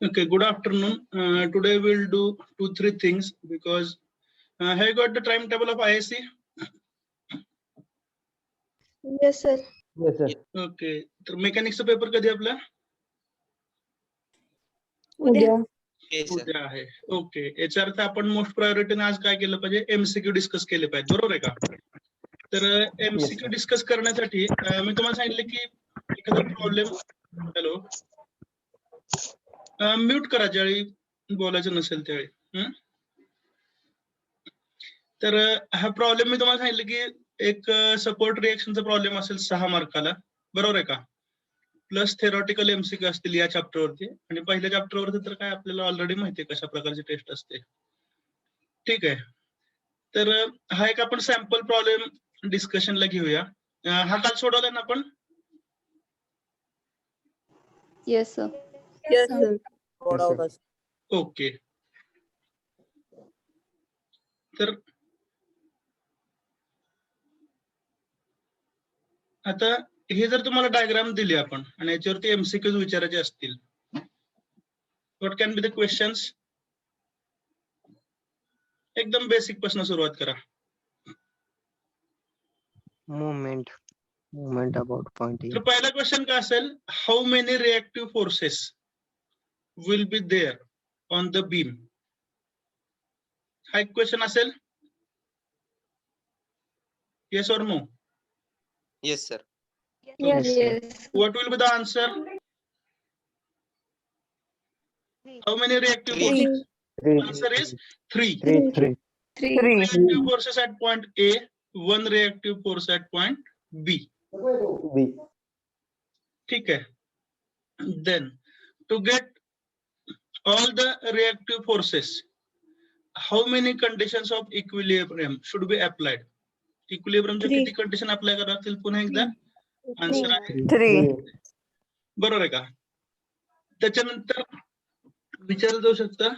Okay, good afternoon. Today we'll do 2-3 things because have you got the timetable of ISC? Yes, sir. Yes, sir. Okay, तर मेकॅनिक्सचा paper कधी आपला उद्या. उद्या आहे. Okay, याचा अर्थ आपण मोस्ट प्रायोरिटीने आज काय केलं पाहिजे, एमसीक्यू डिस्कस केले पाहिजे, बरोबर आहे का? तर एमसीक्यू डिस्कस करण्यासाठी मी तुम्हाला सांगितलं की एखादा प्रॉब्लेम, हॅलो, म्यूट करा ज्यावेळी बोलायचं नसेल त्यावेळी. तर हा प्रॉब्लेम मी तुम्हाला सांगितलं की एक सपोर्ट रिएक्शनचा प्रॉब्लेम असेल 6 मार्काला, बरोबर आहे का? प्लस थेरॉटिकल एमसीक्यू असतील या चॅप्टरवरती, आणि पहिल्या चॅप्टरवरती तर काय आपल्याला ऑलरेडी माहिती आहे कशा प्रकारची टेस्ट असते. ठीक आहे, तर हा एक आपण सॅम्पल प्रॉब्लेम डिस्कशनला घेऊया. हा काल सोडवलाय ना आपण? Yes sir. Yes, sir. Okay, तर आता हे जर तुम्हाला डायग्राम दिली आपण आणि याच्यावरती एमसीक्यूज विचारायचे असतील, what can be the questions? एकदम बेसिक पासून सुरुवात करा. Movement about point A. तर पहिला क्वेश्चन काय असेल, how many reactive forces will be there on the beam? हा एक क्वेश्चन असेल. Yes or no? Yes, sir. Yes, yes. What will be the answer? How many reactive Three. forces? Three. Answer is 3. Three. Three. Reactive forces at point A, 1 reactive force at point B. B. ठीक है. Then to get all the reactive forces, how many conditions of equilibrium should be applied? Equilibrium च्या किती condition apply करावं लागतील पुन्हा एकदा? Answer आहे Three. बरोबर आहे का? त्याच्यानंतर विचारलं जाऊ शकतं,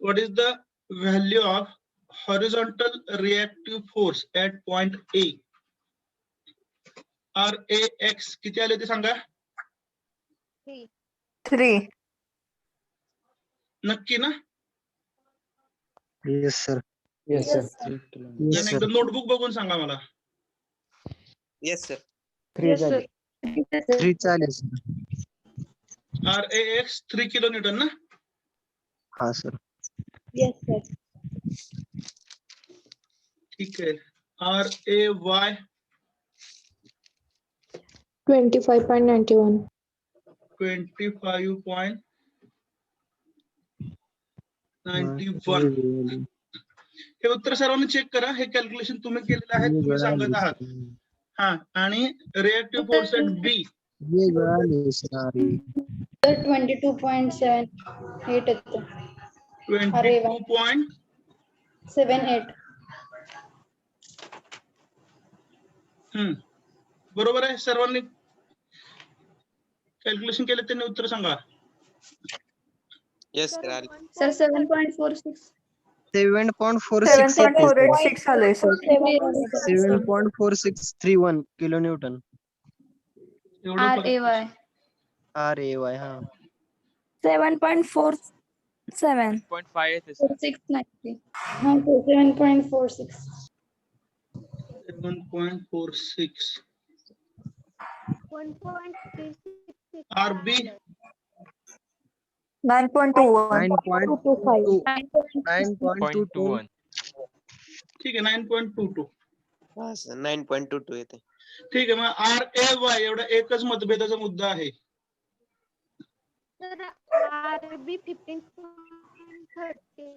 what is the value of horizontal reactive force at point A? RAX किती आले ते सांगा. Three. नक्की ना? Yes, sir. Yes, sir. नाही Yes, sir. एकदा नोटबुक बघून सांगा मला. Yes, sir. Three. Yes, sir. Three चालेल sir. RAX 3 किलोन्यूटन ना? हा sir. Yes, sir. ठीक आहे. RAY 25.91. 25.91. हे उत्तर सर्वांनी चेक करा. हे कॅल्क्युलेशन तुम्ही केलेलं आहे, तुम्ही सांगत आहात. हा, आणि रिएक्टिव्ह फोर्स ऍट बी 22.78 येतं. 22.78. 78. बरोबर आहे. सर्वांनी कॅल्क्युलेशन केलं त्यांनी उत्तर सांगा. Yes, sir. Sir, 7.46. 7.46 7.486 आलंय sir. 7.4631 kilonewton. एवढं फरक. RAY. RAY हा. 7.47. 0.5 येते sir. 690. 7.46. 7.46. RB 9.21. 9.21. ठीक आहे. 9.22. हा, sir. 9.22 येते. ठीक आहे. मग RAY एवढा एकच मतभेदाचा मुद्दा आहे. RB 15.30.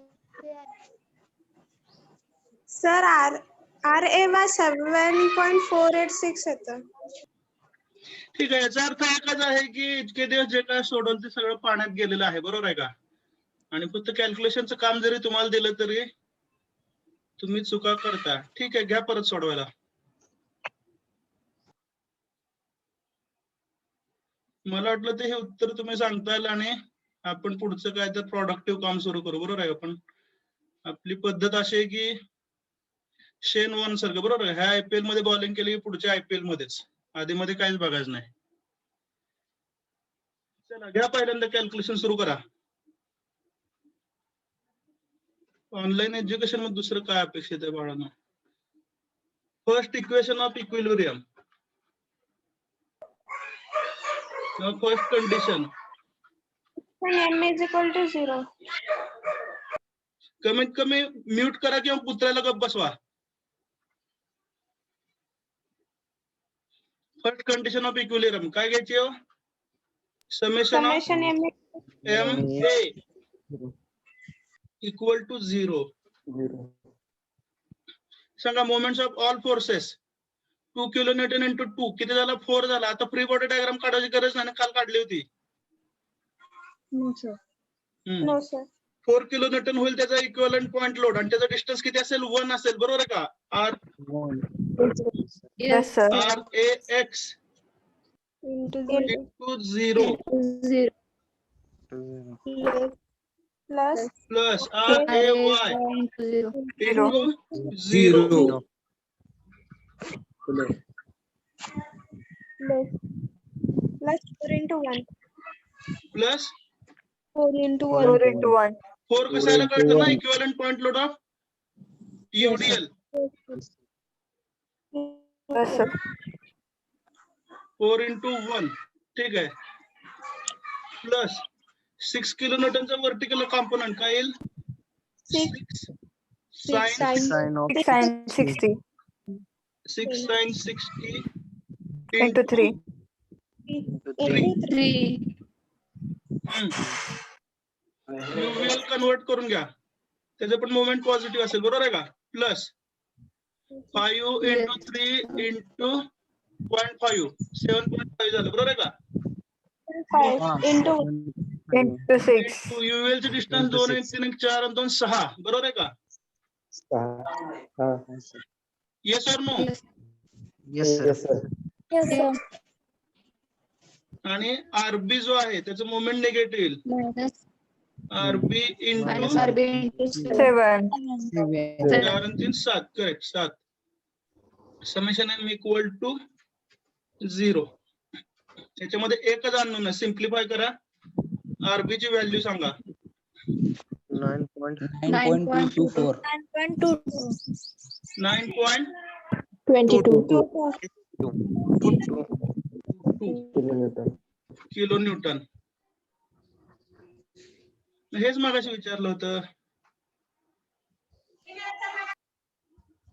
सर RAY 7.486 येतं. ठीक आहे. याचा अर्थ एकच आहे की इतके दिवस जे काय सोडवलं ते सगळं पाण्यात गेलेलं आहे, बरोबर आहे का? आणि फक्त कॅल्क्युलेशनचं काम जरी तुम्हाला दिलं तरी तुम्ही चुका करता. ठीक आहे, घ्या परत सोडवायला. मला वाटलं ते हे उत्तर तुम्ही सांगताल आणि आपण पुढचं काय तर प्रोडक्टिव्ह काम सुरू करू, बरोबर आहे. आपण आपली पद्धत अशी आहे की शेन वन सारखं, बरोबर आहे. ह्या IPL मध्ये बॉलिंग केली की पुढच्या IPL मध्येच, आधी मध्ये काहीच बघायचं नाही. चला घ्या पहिल्यांदा कॅल्क्युलेशन सुरू करा. ऑनलाईन एज्युकेशन मध्ये दुसरं काय अपेक्षित आहे बाळांना? First equation of equilibrium, first condition. M is equal to 0. कमीत कमी म्यूट करा किंवा कुत्र्याला गप्प बसवा. फर्स्ट कंडिशन ऑफ इक्विलिब्रियम काय घ्यायची हो? Summation of Summation M M A equal to 0. Zero. सांगा moments of all forces 2 kilonewton into 2 किती झाला? 4 झाला. आता फ्री बॉडी डायग्राम काढायची गरज नाही, काल काढली होती. No, sir. No, sir. 4 kilonewton होईल त्याचा इक्विव्हॅलंट पॉइंट लोड आणि त्याचा डिस्टन्स किती असेल? 1 असेल. बरोबर आहे का? R Yes, sir. R A X Into 0. Into 0 Plus plus R A Y Zero. Into 0 plus 4 into 1. प्लस 4 into 4 1. into 1. 4 कशाला कळतं ना? Equivalent point load of UDL. Yes, sir. 4 into 1 ठीक आहे. प्लस 6 किलोन्यूटनचा वर्टिकल कॉम्पोनंट काय येईल? 6 sign sin Sign of 6 and 60 6 sin 60 into 3. into 3. You will convert करून घ्या. त्याचं पण मोमेंट पॉझिटिव्ह असेल. बरोबर आहे का? प्लस 5 into 3 into 0.5 7.5 झालं. बरोबर आहे का? 5 into Into 6. टू युएल चे डिस्टन्स 2 आणि 3 आणि 4 आणि 2 6. बरोबर आहे का? येस और no? yes sir. Yes, sir. Yes, sir. आणि आरबी जो आहे त्याचं मोमेंट निगेटिव्ह येईल. RB into 7. 4 आणि 3 7. Correct 7. Summation M equal to 0. त्याच्यामध्ये एकच अननोन आहे. सिम्प्लिफाय करा. आरबी ची व्हॅल्यू सांगा. 9.224. 9.22 Kilometer. Kilo Newton. हेच मागाशी विचारलं होतं.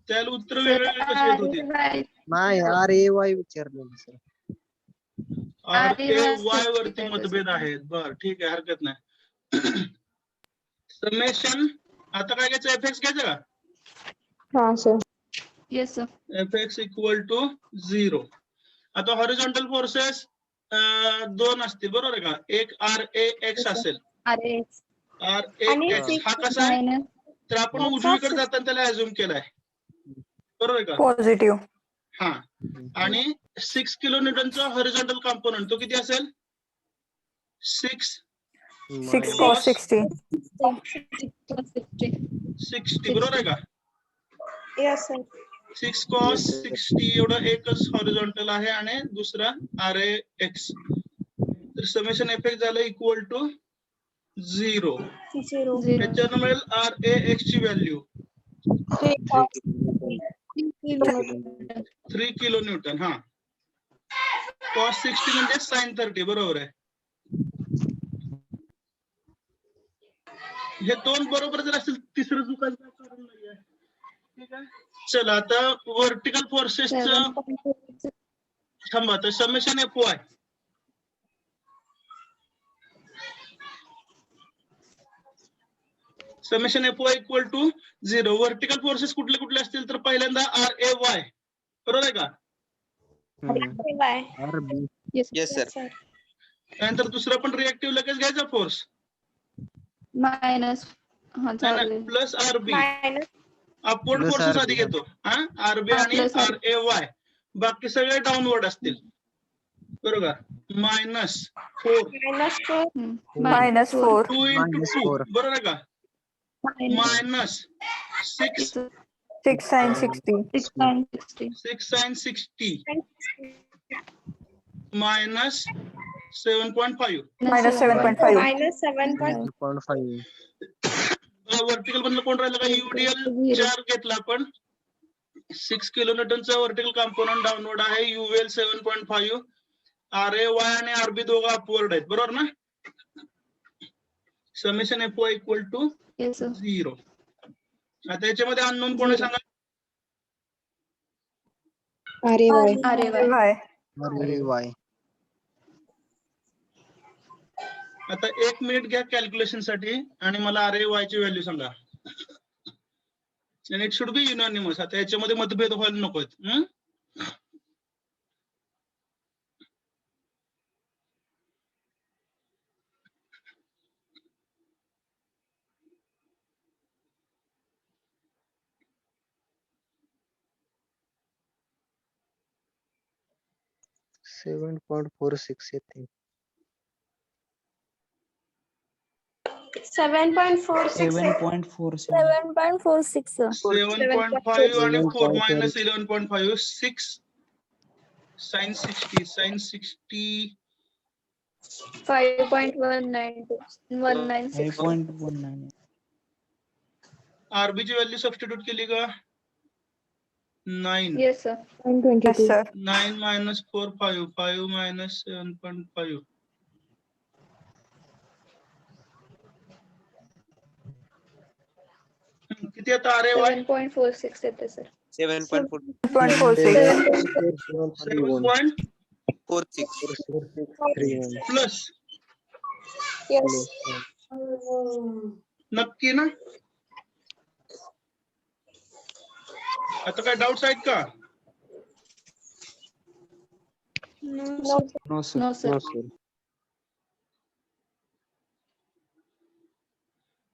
त्याला उत्तर वेगवेगळे कसे येत होते? नाही RAY विचारलेलं सर. आर ए वाय वरती मतभेद आहेत. बर ठीक आहे, हरकत नाही. समेशन आता काय घ्यायचं? एफ एक्स घ्यायचं का? हाँ sir. Yes, sir. F X equal to 0. आता हॉरिझॉन्टल फोर्सेस 2 असतील. बरोबर आहे का? एक आर ए एक्स असेल. अरे आर ए एक्स हा कसा आहे? minus तर आपण उजवीकडे जाताना त्याला अझ्युम केलाय. बरोबर आहे का? positive. हा. आणि 6 किलोन्यूटनचा हॉरिझॉन्टल कॉम्पोनंट तो किती असेल? 6 6 cos 60. 60. बरोबर आहे का? Yes, sir. 6 cos 60 एवढं एकच हॉरिझॉन्टल आहे आणि दुसरा आर ए एक्स. तर समेशन एफ एक्स झालं इक्वल टू 0. 0. त्याच्यानं मिळेल आर ए एक्स ची व्हॅल्यू 3 किलो न्यूटन. हा. cos 60 म्हणजे sin 30. बरोबर आहे. हे 2 बरोबर जर असेल तिसरं चुकायचं कारण नाहीये. ठीक आहे. चला आता व्हर्टिकल फोर्सेसचं थांबा. तर summation F Y summation F Y equal to 0. Vertical forces कुठले कुठले असतील तर पहिल्यांदा आर ए वाय. बरोबर आहे का? Why? RB Yes, sir. त्यानंतर दुसरा पण रिएक्टिव्ह लगेच घ्यायचा force minus plus RB. Minus upward Plus forces RB. आधी घेतो. आरबी आणि plus आर ए वाय. बाकी सगळे डाऊनवर्ड असतील. बरोबर. -4 -4 -4 2 into Minus 2. 4. बरोबर आहे का? -6 6 sin 60. 6 sin 60 minus 7.5. -7.5. -7. -7.5. व्हर्टिकल मधलं कोण राहिलं का UDL 4 घेतला आपण 6 किलोन्यूटनचा व्हर्टिकल कॉम्पोनंट डाऊनवर्ड आहे UVL 7.5 RAY आणि RB दोघं अपवर्ड आहेत बरोबर ना समेशन FY equal to Yes, sir. 0 आता याच्यामध्ये अननोन कोण आहे सांगा RAY. RAY. अरे वाय आता 1 मिनिट घ्या कॅल्क्युलेशन साठी आणि मला RAY ची व्हॅल्यू सांगा आणि इट शुड बी युनॅनिमस आता याच्यामध्ये मतभेद व्हायला नकोत 7.46 येते 7.46. 7.46 7.46, sir. 7.5 आणि 4 minus 7.46. 11.5 6 sin 60 5.192. 196. 5.19 RB ची व्हॅल्यू सबस्टिट्यूट केली का 9 Yes, sir. Yes, sir. 9 minus 4 5 5 minus 7.5 किती आता RAY 7.46 येते, sir. 7.46. 7.46 plus Yes. नक्की ना आता काय डाऊट्स आहेत का No. No sir. No, sir.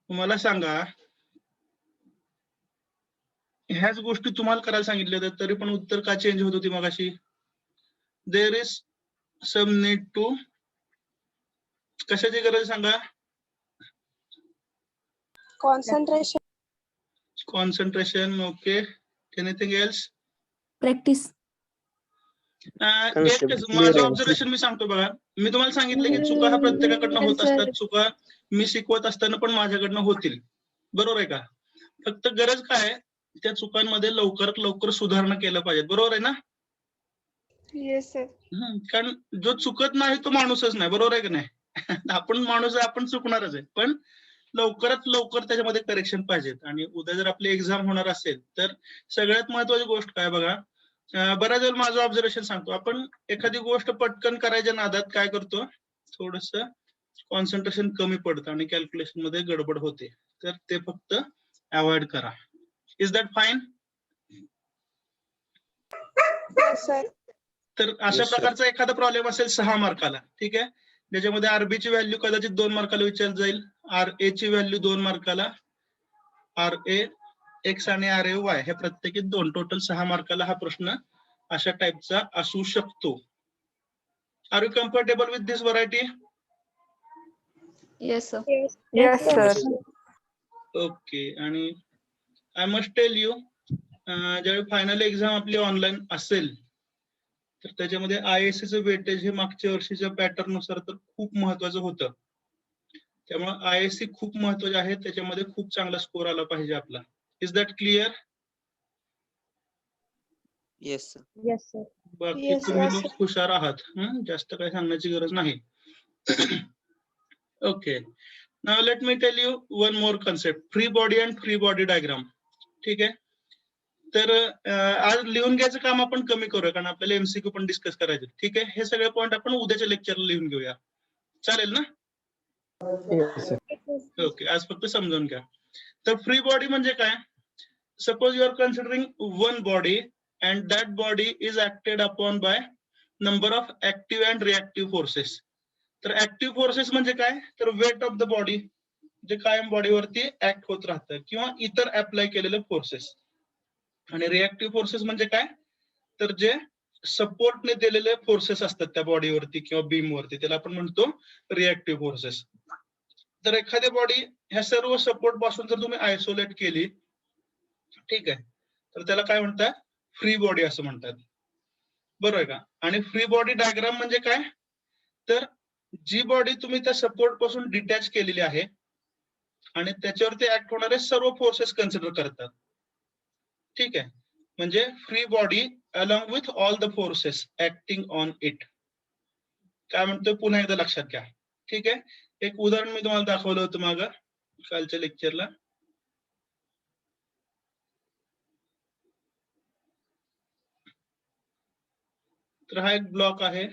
मला सांगा ह्याच गोष्टी तुम्हाला करायला सांगितल्या होत्या तरी पण उत्तर का चेंज होत होती मगाशी there is some need to कशाची गरज सांगा Concentration. Concentration okay anything else Practice. माझं ऑब्झर्वेशन मी सांगतो बघा मी तुम्हाला सांगितलं की चुका हा प्रत्येकाकडनं होत असतात चुका मी शिकवत असताना पण माझ्याकडनं होतील बरोबर आहे का फक्त गरज काय आहे, त्या चुकांमध्ये लवकरात लवकर सुधारणा केलं पाहिजे बरोबर आहे ना Yes, sir. कारण जो चुकत नाही तो माणूसच नाही बरोबर आहे की नाही आपण माणूस आहे आपण चुकणारच आहे पण लवकरात लवकर त्याच्यामध्ये करेक्शन पाहिजेत आणि उद्या जर आपली एक्झाम होणार असेल तर सगळ्यात महत्वाची गोष्ट काय बघा बऱ्याच वेळा माझं ऑब्झर्वेशन सांगतो आपण एखादी गोष्ट पटकन करायच्या नादात काय करतो थोडस कॉन्सन्ट्रेशन कमी पडतं आणि कॅल्क्युलेशन मध्ये गडबड होते तर ते फक्त अवॉइड करा is that fine Yes, sir. तर अशा प्रकारचा एखादा प्रॉब्लेम असेल 6 मार्काला ठीक आहे ज्याच्यामध्ये RB ची व्हॅल्यू कदाचित 2 मार्काला विचारली जाईल RA ची व्हॅल्यू 2 मार्काला RA X आणि RAY हे प्रत्येकी 2 टोटल 6 मार्काला हा प्रश्न अशा टाइपचा असू शकतो are you comfortable with this variety Yes, sir. Yes, sir. Okay आणि आय मस्ट टेल यू ज्यावेळी फायनल एक्झाम आपली ऑनलाईन असेल तर त्याच्यामध्ये ISC चं वेटेज हे मागच्या वर्षीच्या पॅटर्न नुसार तर खूप महत्वाचं होतं त्यामुळे ISC खूप महत्वाचे आहे त्याच्यामध्ये खूप चांगला स्कोर आला पाहिजे आपला is that clear Yes, sir. Yes, sir. बाकी Yes, तुम्ही yes, लोक हुशार आहात जास्त काही सांगण्याची गरज नाही okay now let me tell you one more concept free body and free body diagram ठीक आहे तर आज लिहून घ्यायचं काम आपण कमी करूया कारण आपल्याला MCQ पण डिस्कस करायचे ठीक आहे हे सगळे पॉईंट आपण उद्याच्या लेक्चरला लिहून घेऊया चालेल ना ओके आज फक्त समजून घ्या तर फ्री बॉडी म्हणजे काय suppose you are considering one body and that body is acted upon by number of active and reactive forces तर ऍक्टिव्ह फोर्सेस म्हणजे काय तर वेट ऑफ द बॉडी जे कायम बॉडीवरती ऍक्ट होत राहतं किंवा इतर अप्लाय केलेले फोर्सेस आणि रिएक्टिव्ह फोर्सेस म्हणजे काय तर जे सपोर्टने दिलेले फोर्सेस असतात त्या बॉडीवरती किंवा बीम वरती त्याला आपण म्हणतो रिएक्टिव्ह फोर्सेस तर एखादी बॉडी ह्या सर्व सपोर्ट पासून जर तुम्ही आयसोलेट केली ठीक आहे तर त्याला काय म्हणतात फ्री बॉडी असं म्हणतात बरोबर आहे का आणि फ्री बॉडी डायग्राम म्हणजे काय तर जी बॉडी तुम्ही त्या सपोर्ट पासून डिटॅच केलेली आहे आणि त्याच्यावरती ऍक्ट होणारे सर्व फोर्सेस कन्सिडर करतात. ठीक आहे, म्हणजे free body along with all the forces acting on it. काय म्हणतोय पुन्हा एकदा लक्षात घ्या. ठीक आहे, एक उदाहरण मी तुम्हाला दाखवलं होतं मागं कालच्या लेक्चरला. तर हा एक ब्लॉक आहे.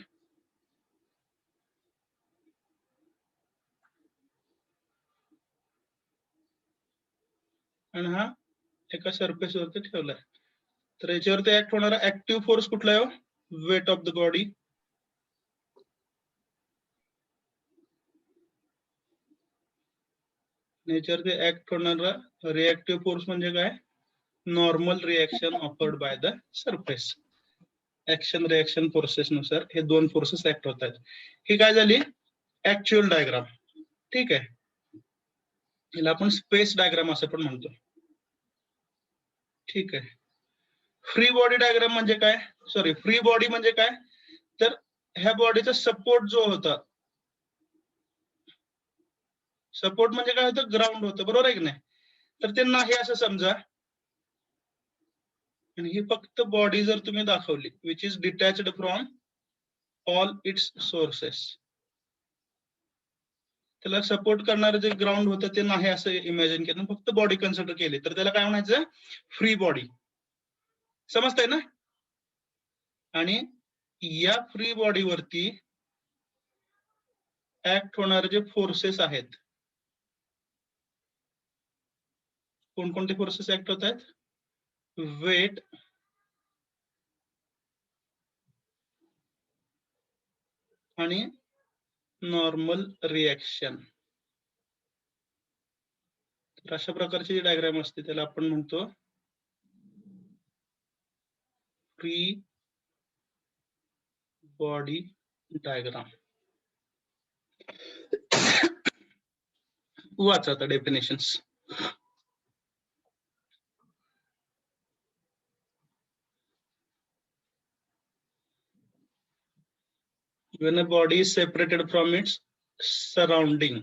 आणि हा एका सरफेस वरती ठेवलाय. तर याच्यावरती ऍक्ट होणारा ऍक्टिव्ह फोर्स कुठला आहे? Weight of the body. याच्यावरती ऍक्ट होणारा रिएक्टिव्ह फोर्स म्हणजे काय? Normal reaction afforded by the surface. Action reaction forces नुसार हे दोन फोर्सेस ऍक्ट होत आहेत. ही काय झाली? Actual diagram. ठीक आहे, याला आपण स्पेस डायग्राम असं पण म्हणतो. ठीक आहे, फ्री बॉडी डायग्राम म्हणजे काय? सॉरी, फ्री बॉडी म्हणजे काय? तर ह्या बॉडीचा सपोर्ट जो होता, सपोर्ट म्हणजे काय होतं? ग्राउंड होतं, बरोबर आहे की नाही? तर ते नाही असं समजा. आणि ही फक्त बॉडी जर तुम्ही दाखवली which is detached from all its sources, त्याला सपोर्ट करणारं जे ग्राउंड होतं ते नाही असं इमॅजिन केलं, फक्त बॉडी कन्सिडर केली, तर त्याला काय म्हणायचं? Free body. समजतंय ना? आणि या फ्री बॉडीवरती ऍक्ट होणारे जे फोर्सेस आहेत, कोणकोणते फोर्सेस ऍक्ट होत आहेत? वेट, आणि नॉर्मल रिएक्शन. तर अशा प्रकारची जी डायग्राम असते त्याला आपण म्हणतो फ्री बॉडी डायग्राम. वाचा आता definitions. When a body is separated from its surrounding,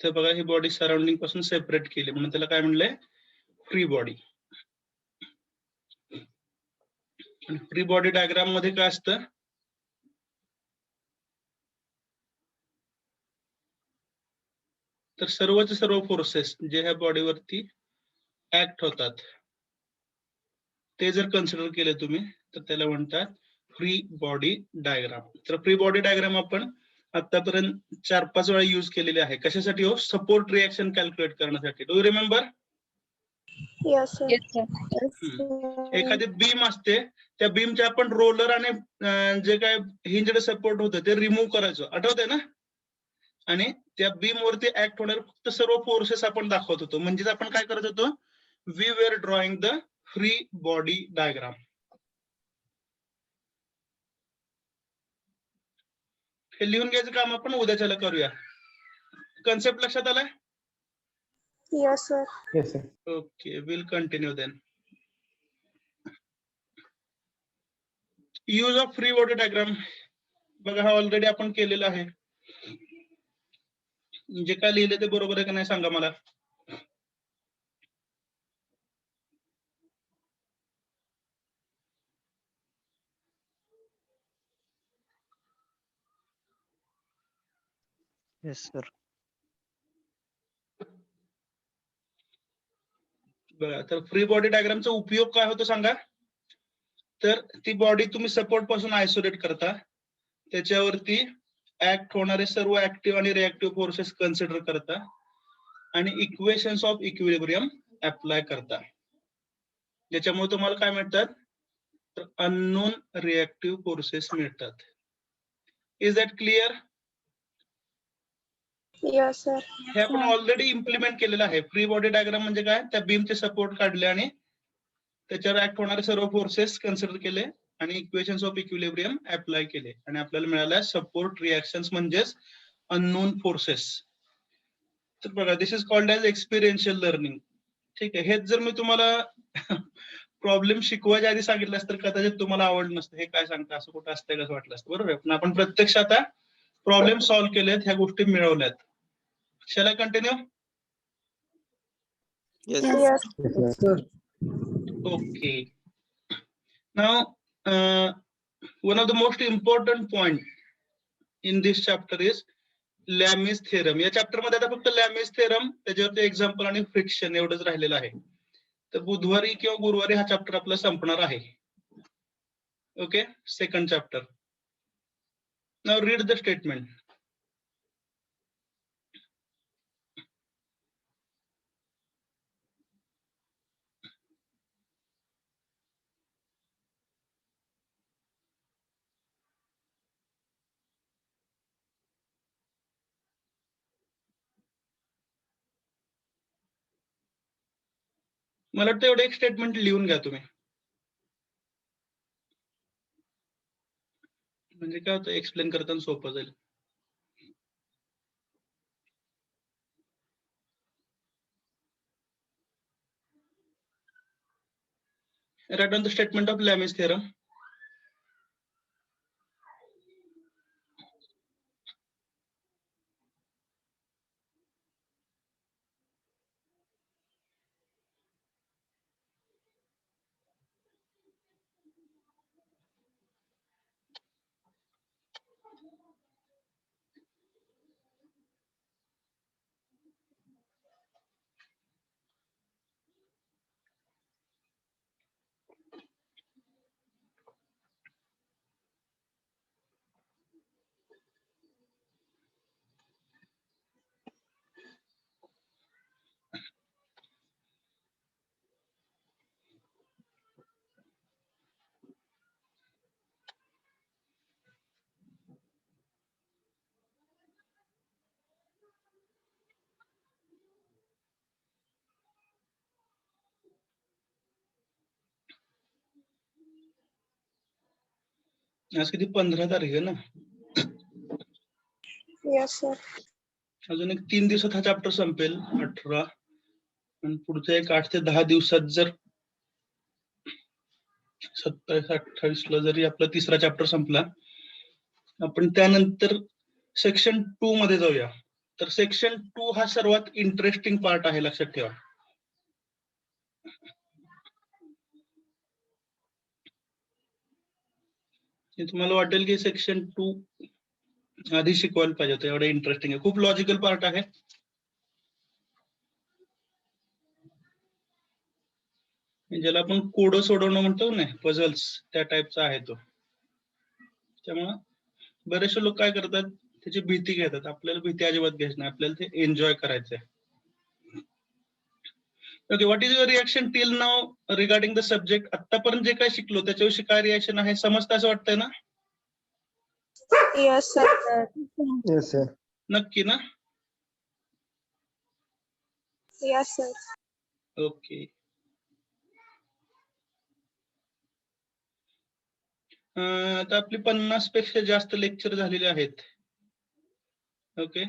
तर बघा ही बॉडी सराउंडिंग पासून सेपरेट केली म्हणून त्याला काय म्हणलंय? Free body. Free body diagram मध्ये काय असतं? तर सर्वच सर्व फोर्सेस जे ह्या बॉडीवरती ऍक्ट होतात ते जर कन्सिडर केले तुम्ही तर त्याला म्हणतात फ्री बॉडी डायग्राम. तर फ्री बॉडी डायग्राम आपण आतापर्यंत 4-5 वेळा यूज केलेली आहे. कशासाठी हो? सपोर्ट रिएक्शन कॅल्क्युलेट करण्यासाठी. Do you remember? Yes, sir. एखादी बीम असते, त्या बीमचे आपण रोलर आणि जे काय हिंजड सपोर्ट होतं ते रिमूव्ह करायचो, आठवतंय ना? आणि त्या बीम वरती ऍक्ट होणारे फक्त सर्व फोर्सेस आपण दाखवत होतो. म्हणजेच आपण काय करत होतो? We were drawing the free body diagram. हे लिहून घ्यायचं काम आपण उद्याच्याला करूया. कन्सेप्ट लक्षात आलाय? Yes, sir. Yes, sir. Okay, will continue then. Use of free body diagram बघा, हा ऑलरेडी आपण केलेला आहे. जे काय लिहिले ते बरोबर आहे का नाही सांगा मला. Yes, sir. बघा, तर फ्री बॉडी डायग्रामचा उपयोग काय होतो सांगा. तर ती बॉडी तुम्ही सपोर्ट पासून आयसोलेट करता, त्याच्यावरती ऍक्ट होणारे सर्व ऍक्टिव्ह आणि रिएक्टिव्ह फोर्सेस कन्सिडर करता आणि इक्वेशन्स ऑफ इक्विलिब्रियम अप्लाय करता, ज्याच्यामुळे तुम्हाला काय मिळतात? तर अननोन रिएक्टिव्ह फोर्सेस मिळतात. Is that clear? Yes, sir. हे आपण ऑलरेडी इम्प्लिमेंट केलेलं आहे. फ्री बॉडी डायग्राम म्हणजे काय? त्या बीमचे सपोर्ट काढले आणि त्याच्यावर ऍक्ट होणारे सर्व फोर्सेस कन्सिडर केले आणि इक्वेशन्स ऑफ इक्विलिब्रियम अप्लाय केले आणि आपल्याला मिळाल्या सपोर्ट रिएक्शन्स म्हणजेच अननोन फोर्सेस. तर बघा, this is called as experiential learning. ठीक आहे, हेच जर मी तुम्हाला प्रॉब्लेम शिकवायच्या आधी सांगितलं असतं तर कदाचित तुम्हाला आवडलं नसतं. हे काय सांगता, असं कुठं असतंय कसं वाटलं असतं, बरोबर आहे? पण आपण प्रत्यक्ष आता प्रॉब्लेम सॉल्व्ह केलेत, ह्या गोष्टी मिळवल्यात. Shall I continue? Yes. Yes. Yes, sir. Okay. Now, one of the most important point in this chapter is Lami's theorem. या चॅप्टर मध्ये आता फक्त लॅमिस थेरम, त्याच्यावरती एक्झाम्पल आणि फ्रिक्शन एवढंच राहिलेलं आहे. तर बुधवारी किंवा गुरुवारी हा चॅप्टर आपला संपणार आहे. Okay, second chapter. Now read the statement. मला वाटतं एवढं एक स्टेटमेंट लिहून घ्या तुम्ही. म्हणजे काय होतं, एक्सप्लेन करताना सोपं जाईल. Write down the statement of Lami's theorem. आज किती 15 तारीख आहे ना. Yes, sir. अजून एक 3 दिवसात हा चॅप्टर संपेल, 18. आणि पुढच्या एक 8 ते 10 दिवसात जर 27-28 ला जरी आपला तिसरा चॅप्टर संपला, आपण त्यानंतर सेक्शन 2 मध्ये जाऊया. तर सेक्शन 2 हा सर्वात इंटरेस्टिंग पार्ट आहे, लक्षात ठेवा. तुम्हाला वाटेल की सेक्शन 2 आधी शिकवायला पाहिजे होतं, एवढं इंटरेस्टिंग आहे. खूप लॉजिकल पार्ट आहे. ज्याला आपण कोड सोडवणं म्हणतो ना, पझल्स, त्या टाईपचा आहे तो. त्यामुळे बरेचसे लोक काय करतात, त्याची भीती घेतात. आपल्याला भीती अजिबात घ्यायची नाही, आपल्याला ते एन्जॉय करायचंय. Okay, what is your reaction till now regarding the subject? आतापर्यंत जे काय शिकलो त्याच्याविषयी काय रिएक्शन आहे, समजतं असं वाटतंय ना? Yes, sir. Yes, sir. नक्की ना? Yes, sir. ओके. आता आपली 50 पेक्षा जास्त लेक्चर झालेले आहेत. Okay,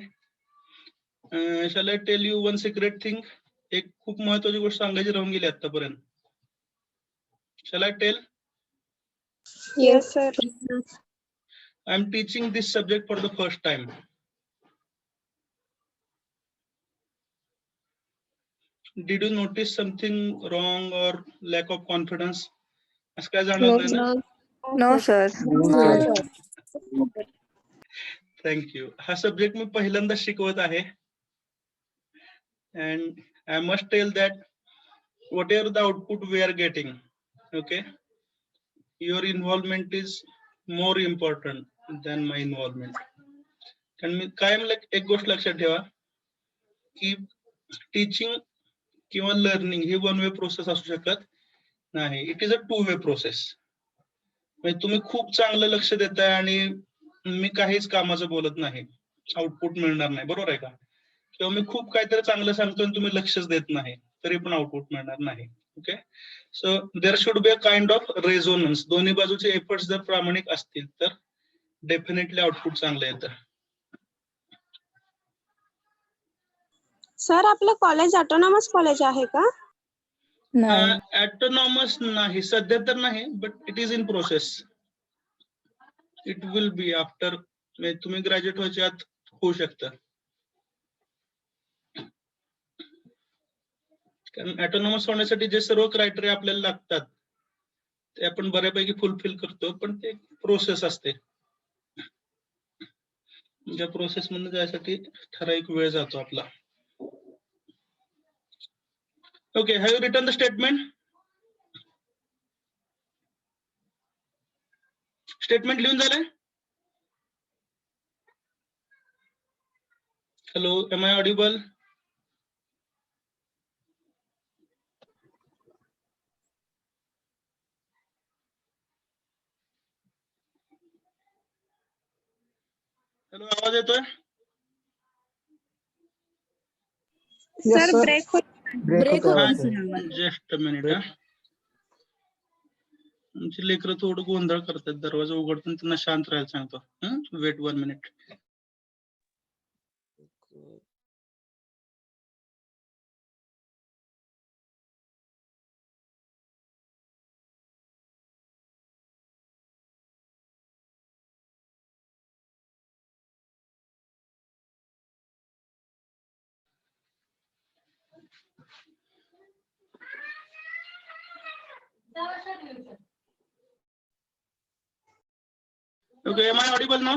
shall I tell you one secret thing? एक खूप महत्वाची गोष्ट सांगायची राहून गेली आतापर्यंत. Shall I tell? Yes, sir. I am teaching this subject for the first time. Did you notice something wrong or lack of confidence? असं काय जाणवतंय ना? No, sir. Thank you. हा सब्जेक्ट मी पहिल्यांदा शिकवत आहे. And I must tell that whatever the output we are getting, okay, your involvement is more important than my involvement. कारण मी कायम एक गोष्ट लक्षात ठेवा की टीचिंग किंवा लर्निंग ही वन वे प्रोसेस असू शकत नाही. It is a 2 way process. म्हणजे तुम्ही खूप चांगलं लक्ष देताय आणि मी काहीच कामाचं बोलत नाही, आउटपुट मिळणार नाही, बरोबर आहे का? किंवा मी खूप काहीतरी चांगलं सांगतो आणि तुम्ही लक्षच देत नाही, तरी पण आउटपुट मिळणार नाही. Okay, so there should be a kind of resonance. दोन्ही बाजूचे एफर्ट्स जर प्रामाणिक असतील तर डेफिनेटली आउटपुट चांगलं येतं. सर, आपलं कॉलेज ऑटोनॉमस कॉलेज आहे का? नाही. ऑटोनॉमस नाही सध्या तर नाही, but it is in process. It will be after, तुम्ही ग्रॅज्युएट व्हायच्या आत होऊ शकतं. कारण ऑटोनॉमस होण्यासाठी जे सर्व क्रायटेरिया आपल्याला लागतात ते आपण बऱ्यापैकी फुलफिल करतो, पण ते प्रोसेस असते. त्या प्रोसेस मधून जायसाठी ठराविक वेळ जातो आपला. Okay, have you written the statement? Statement लिहून झालंय? Hello, am I audible? Hello, आवाज येतोय? सर ब्रेक होत ब्रेक हा, होतो सर आवाज. Just minute. आमची लेकरं थोडं गोंधळ करतात, दरवाजा उघडताना त्यांना शांत राहायला सांगतो. Wait 1 minute. Okay, am I audible ना?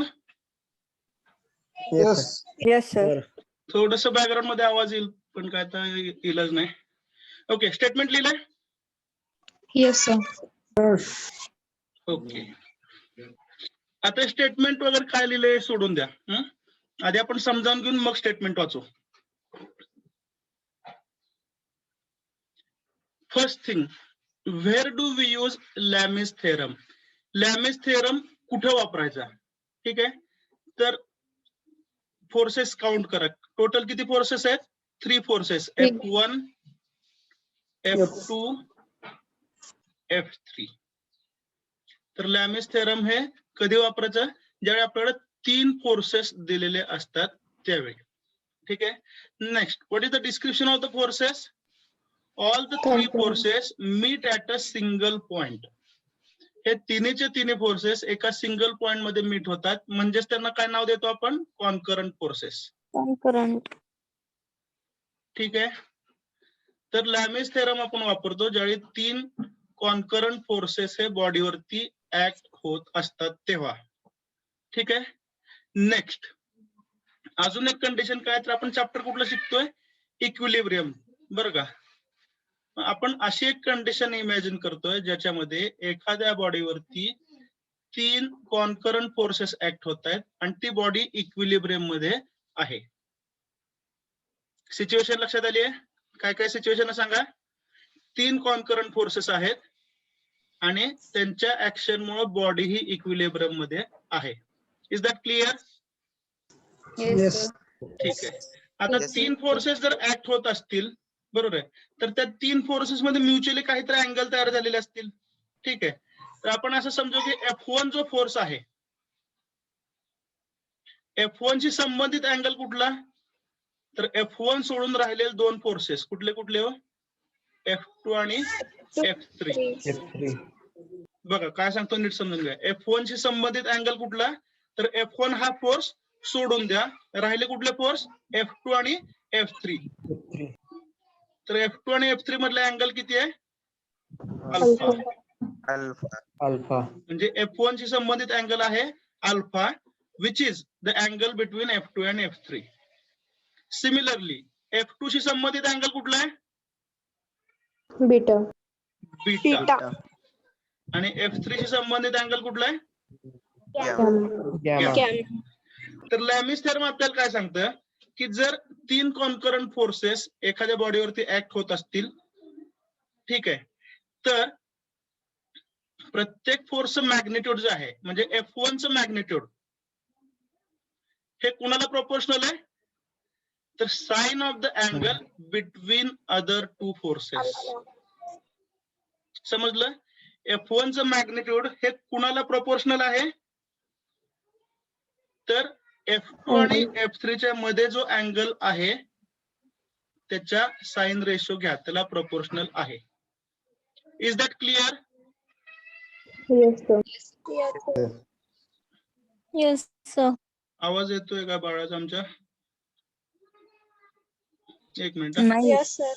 Yes, sir. Yes sir. थोडस बॅकग्राऊंड मध्ये आवाज येईल, पण काय आता इलाज नाही. ओके, स्टेटमेंट लिहिलंय? Yes, sir. ओके. आता स्टेटमेंट वगैरे काय लिहिलंय सोडून द्या. आधी आपण समजावून घेऊन मग स्टेटमेंट वाचू. First thing, where do we use Lami's theorem? Lami's theorem कुठे वापरायचा? ठीक आहे, तर फोर्सेस काउंट करा. टोटल किती फोर्सेस आहेत? 3 फोर्सेस, F1, F2, F3. तर लॅमिस थेरम हे कधी वापरायचं? ज्यावेळी आपल्याला 3 फोर्सेस दिलेले असतात त्यावेळी. ठीक आहे. Next, what is the description of the forces? All the 3 forces meet at a single point. हे तिन्हीचे तिन्ही फोर्सेस एका सिंगल पॉइंट मध्ये मीट होतात, म्हणजेच त्यांना काय नाव देतो आपण? Concurrent forces. कॉन्करंट. ठीक आहे. तर लॅमिस थेरम आपण वापरतो ज्यावेळी 3 कॉन्करंट फोर्सेस हे बॉडीवरती ऍक्ट होत असतात तेव्हा. ठीक आहे. नेक्स्ट, अजून एक कंडिशन काय, तर आपण चॅप्टर कुठलं शिकतोय? इक्विलिब्रियम. बरं का? आपण अशी एक कंडिशन इमॅजिन करतोय ज्याच्यामध्ये एखाद्या बॉडीवरती 3 कॉन्करंट फोर्सेस ऍक्ट होत आहेत आणि ती बॉडी इक्विलिब्रियम मध्ये आहे. सिच्युएशन लक्षात आली आहे? काय काय सिच्युएशन सांगा. 3 कॉन्करंट फोर्सेस आहेत आणि त्यांच्या ऍक्शन मुळे बॉडी ही इक्विलिब्रियम मध्ये आहे. Is that clear? Yes sir. ठीक आहे. आता Yes, 3 फोर्सेस जर ऍक्ट होत असतील, बरोबर आहे, तर त्या 3 फोर्सेस मध्ये म्युच्युअली काहीतरी अँगल तयार झालेले असतील. ठीक आहे. तर आपण असं समजू की F1 जो फोर्स आहे, F1 शी संबंधित अँगल कुठला? तर F1 सोडून राहिलेले 2 फोर्सेस कुठले कुठले हो? F2 आणि F3. बघा काय सांगतो नीट समजून घ्या. F1 शी संबंधित अँगल कुठला? तर F1 हा फोर्स सोडून द्या, राहिले कुठले फोर्स? F2 आणि F3. तर F2 आणि F3 मधला अँगल किती आहे? अल्फा. Alpha. म्हणजे F1 शी संबंधित अँगल आहे alpha, which is the angle between F2 आणि F3. सिमिलरली F2 शी संबंधित अँगल कुठला आहे? Beta. बीटा. बीटा. आणि F3 शी संबंधित अँगल कुठला आहे? Gamma. कॅम. तर लॅमिस थेरम आपल्याला काय सांगतं की जर 3 कॉन्करंट फोर्सेस एखाद्या बॉडीवरती ऍक्ट होत असतील, ठीक आहे, तर प्रत्येक फोर्सचं मॅग्निट्यूड जे आहे, म्हणजे F1 चं मॅग्निट्यूड हे कुणाला प्रोपोर्शनल आहे? तर sine of the angle between other 2 forces. समजलं? F1 चं मॅग्निट्यूड हे कुणाला प्रोपोर्शनल आहे? तर F2 आणि F3 च्या मध्ये जो अँगल आहे त्याच्या साइन रेशो घ्या, त्याला प्रोपोर्शनल आहे. Is that clear? Yes, sir. Yes sir. आवाज येतोय का बाळाचा आमच्या? एक मिनिट. नाही. Yes sir.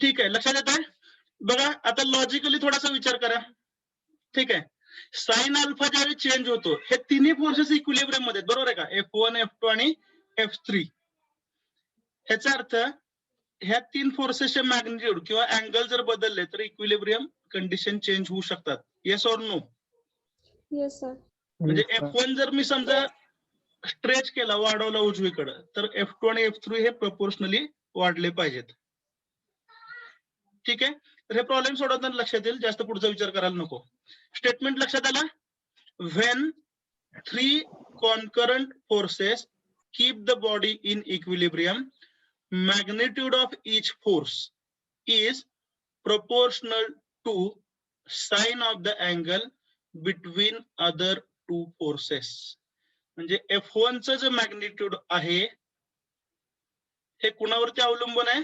ठीक आहे, लक्षात येत आहे? बघा आता लॉजिकली थोडासा विचार करा. ठीक आहे, साइन अल्फा ज्यावेळी चेंज होतो हे तिन्ही फोर्सेस इक्विलिब्रियम मध्ये आहेत, बरोबर आहे का? F1 F2 आणि F3. ह्याचा अर्थ ह्या तीन फोर्सेसचे मॅग्निट्यूड किंवा अँगल जर बदलले तर इक्विलिब्रियम कंडिशन चेंज होऊ शकतात. Yes or no? Yes, sir. म्हणजे F1 जर मी समजा स्ट्रेच केला, वाढवला उजवीकडे, तर F2 आणि F3 हे प्रपोर्शनली वाढले पाहिजेत. ठीक आहे, तर हे प्रॉब्लेम सोडवताना लक्षात येईल, जास्त पुढचा विचार करायला नको. स्टेटमेंट लक्षात आला? When 3 concurrent forces keep the body in equilibrium, magnitude of each force is proportional to sine of the angle between other two forces. म्हणजे F1 चं जे मॅग्निट्यूड आहे हे कुणावरती अवलंबून आहे?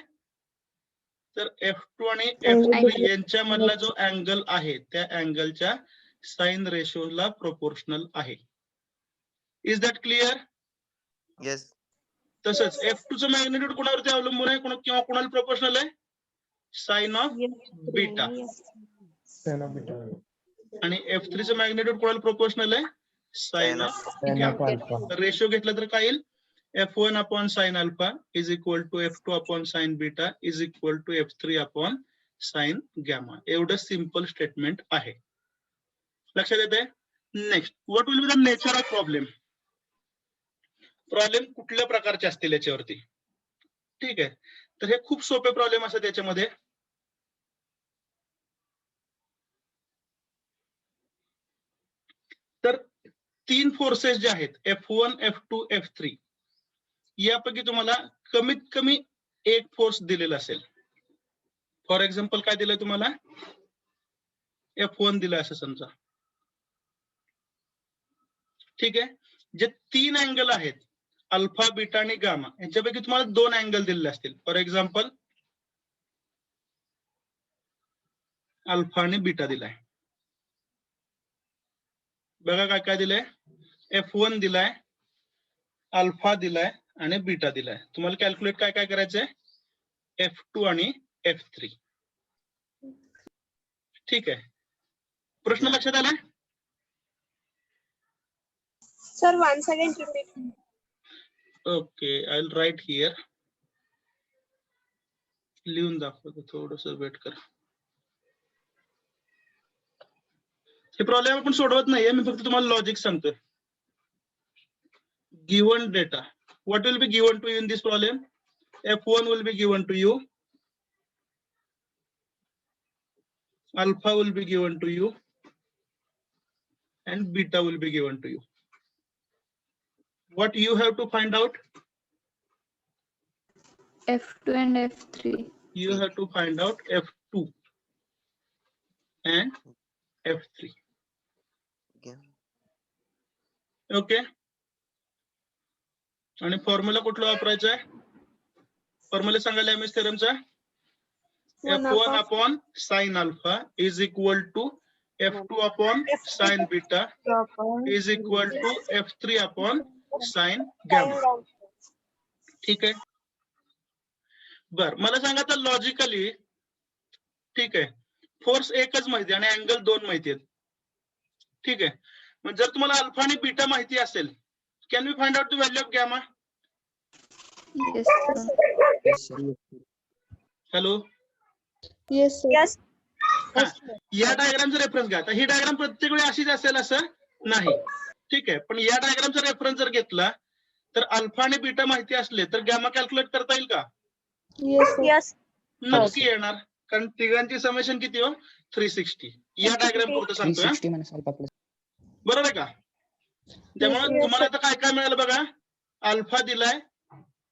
तर F2 आणि F3 यांच्यामधला जो अँगल आहे त्या अँगलच्या साइन रेशोला प्रोपोर्शनल आहे. Is that clear? Yes. तसंच F2 चं मॅग्निट्यूड कुणावरती अवलंबून आहे किंवा कुणाला प्रोपोर्शनल आहे? Sine of beta. आणि F3 चं मॅग्निट्यूड कुणाला प्रोपोर्शनल आहे? Sine of gamma. रेशो घेतला तर काय येईल? F1 upon sine alpha is equal to F2 upon sine beta is equal to F3 upon sine gamma. एवढं सिंपल स्टेटमेंट आहे. लक्षात येते? Next, what will be the nature of problem? Problem कुठल्या प्रकारचे असतील याच्यावरती. ठीक आहे, तर हे खूप सोपे प्रॉब्लेम असतात याच्यामध्ये. तर तीन फोर्सेस जे आहेत F1 F2 F3 यापैकी तुम्हाला कमीत कमी एक फोर्स दिलेला असेल. फॉर एक्झाम्पल काय दिलंय तुम्हाला? F1 दिलाय असं समजा. ठीक आहे, जे तीन अँगल आहेत अल्फा बीटा आणि गामा यांच्यापैकी तुम्हाला दोन अँगल दिलेले असतील. फॉर एक्झाम्पल अल्फा आणि बीटा दिलाय. बघा काय काय दिलंय? F1 दिलाय, अल्फा दिलाय आणि बीटा दिलाय. तुम्हाला कॅल्क्युलेट काय काय करायचंय? F2 आणि F3. ठीक आहे, प्रश्न लक्षात आलाय? Sir, once again repeat. Okay, I will write here. लिहून दाखवतो, थोडस वेट करा. हे प्रॉब्लेम आपण सोडवत नाहीये, मी फक्त तुम्हाला लॉजिक सांगतोय. Given data, what will be given to you in this problem? F1 will be given to you, alpha will be given to you, and beta will be given to you. What you have to find out? F2 and F3. You have to find out F2 and F3. Again. Okay, आणि formula कुठला वापरायचा आहे? Formula सांगायला एमएस थेरमचा F1 upon sine alpha is equal to F2 upon sine beta is equal to F3 upon sine gamma. ठीक आहे, बर मला सांगा तर लॉजिकली. ठीक आहे, फोर्स एकच माहिती आणि अँगल दोन माहिती आहेत. ठीक आहे, मग जर तुम्हाला अल्फा आणि बीटा माहिती असेल, can we find out the value of gamma? Yes, sir. Hello, Yes, sir. Yes. या डायग्रामचा रेफरन्स घ्या. ही डायग्राम प्रत्येक वेळी अशीच असेल असं नाही. ठीक आहे, पण या डायग्रामचा रेफरन्स जर घेतला तर अल्फा आणि बीटा माहिती असले तर गॅमा कॅल्क्युलेट करता येईल का? Yes, sir. Yes. नक्की येणार, कारण तिघांची समेशन किती हो? 360. या डायग्राम पुरतं सांगतोय. 360 minus alpha plus. बरोबर आहे का? त्यामुळे तुम्हाला आता काय काय मिळालं बघा. अल्फा दिलाय,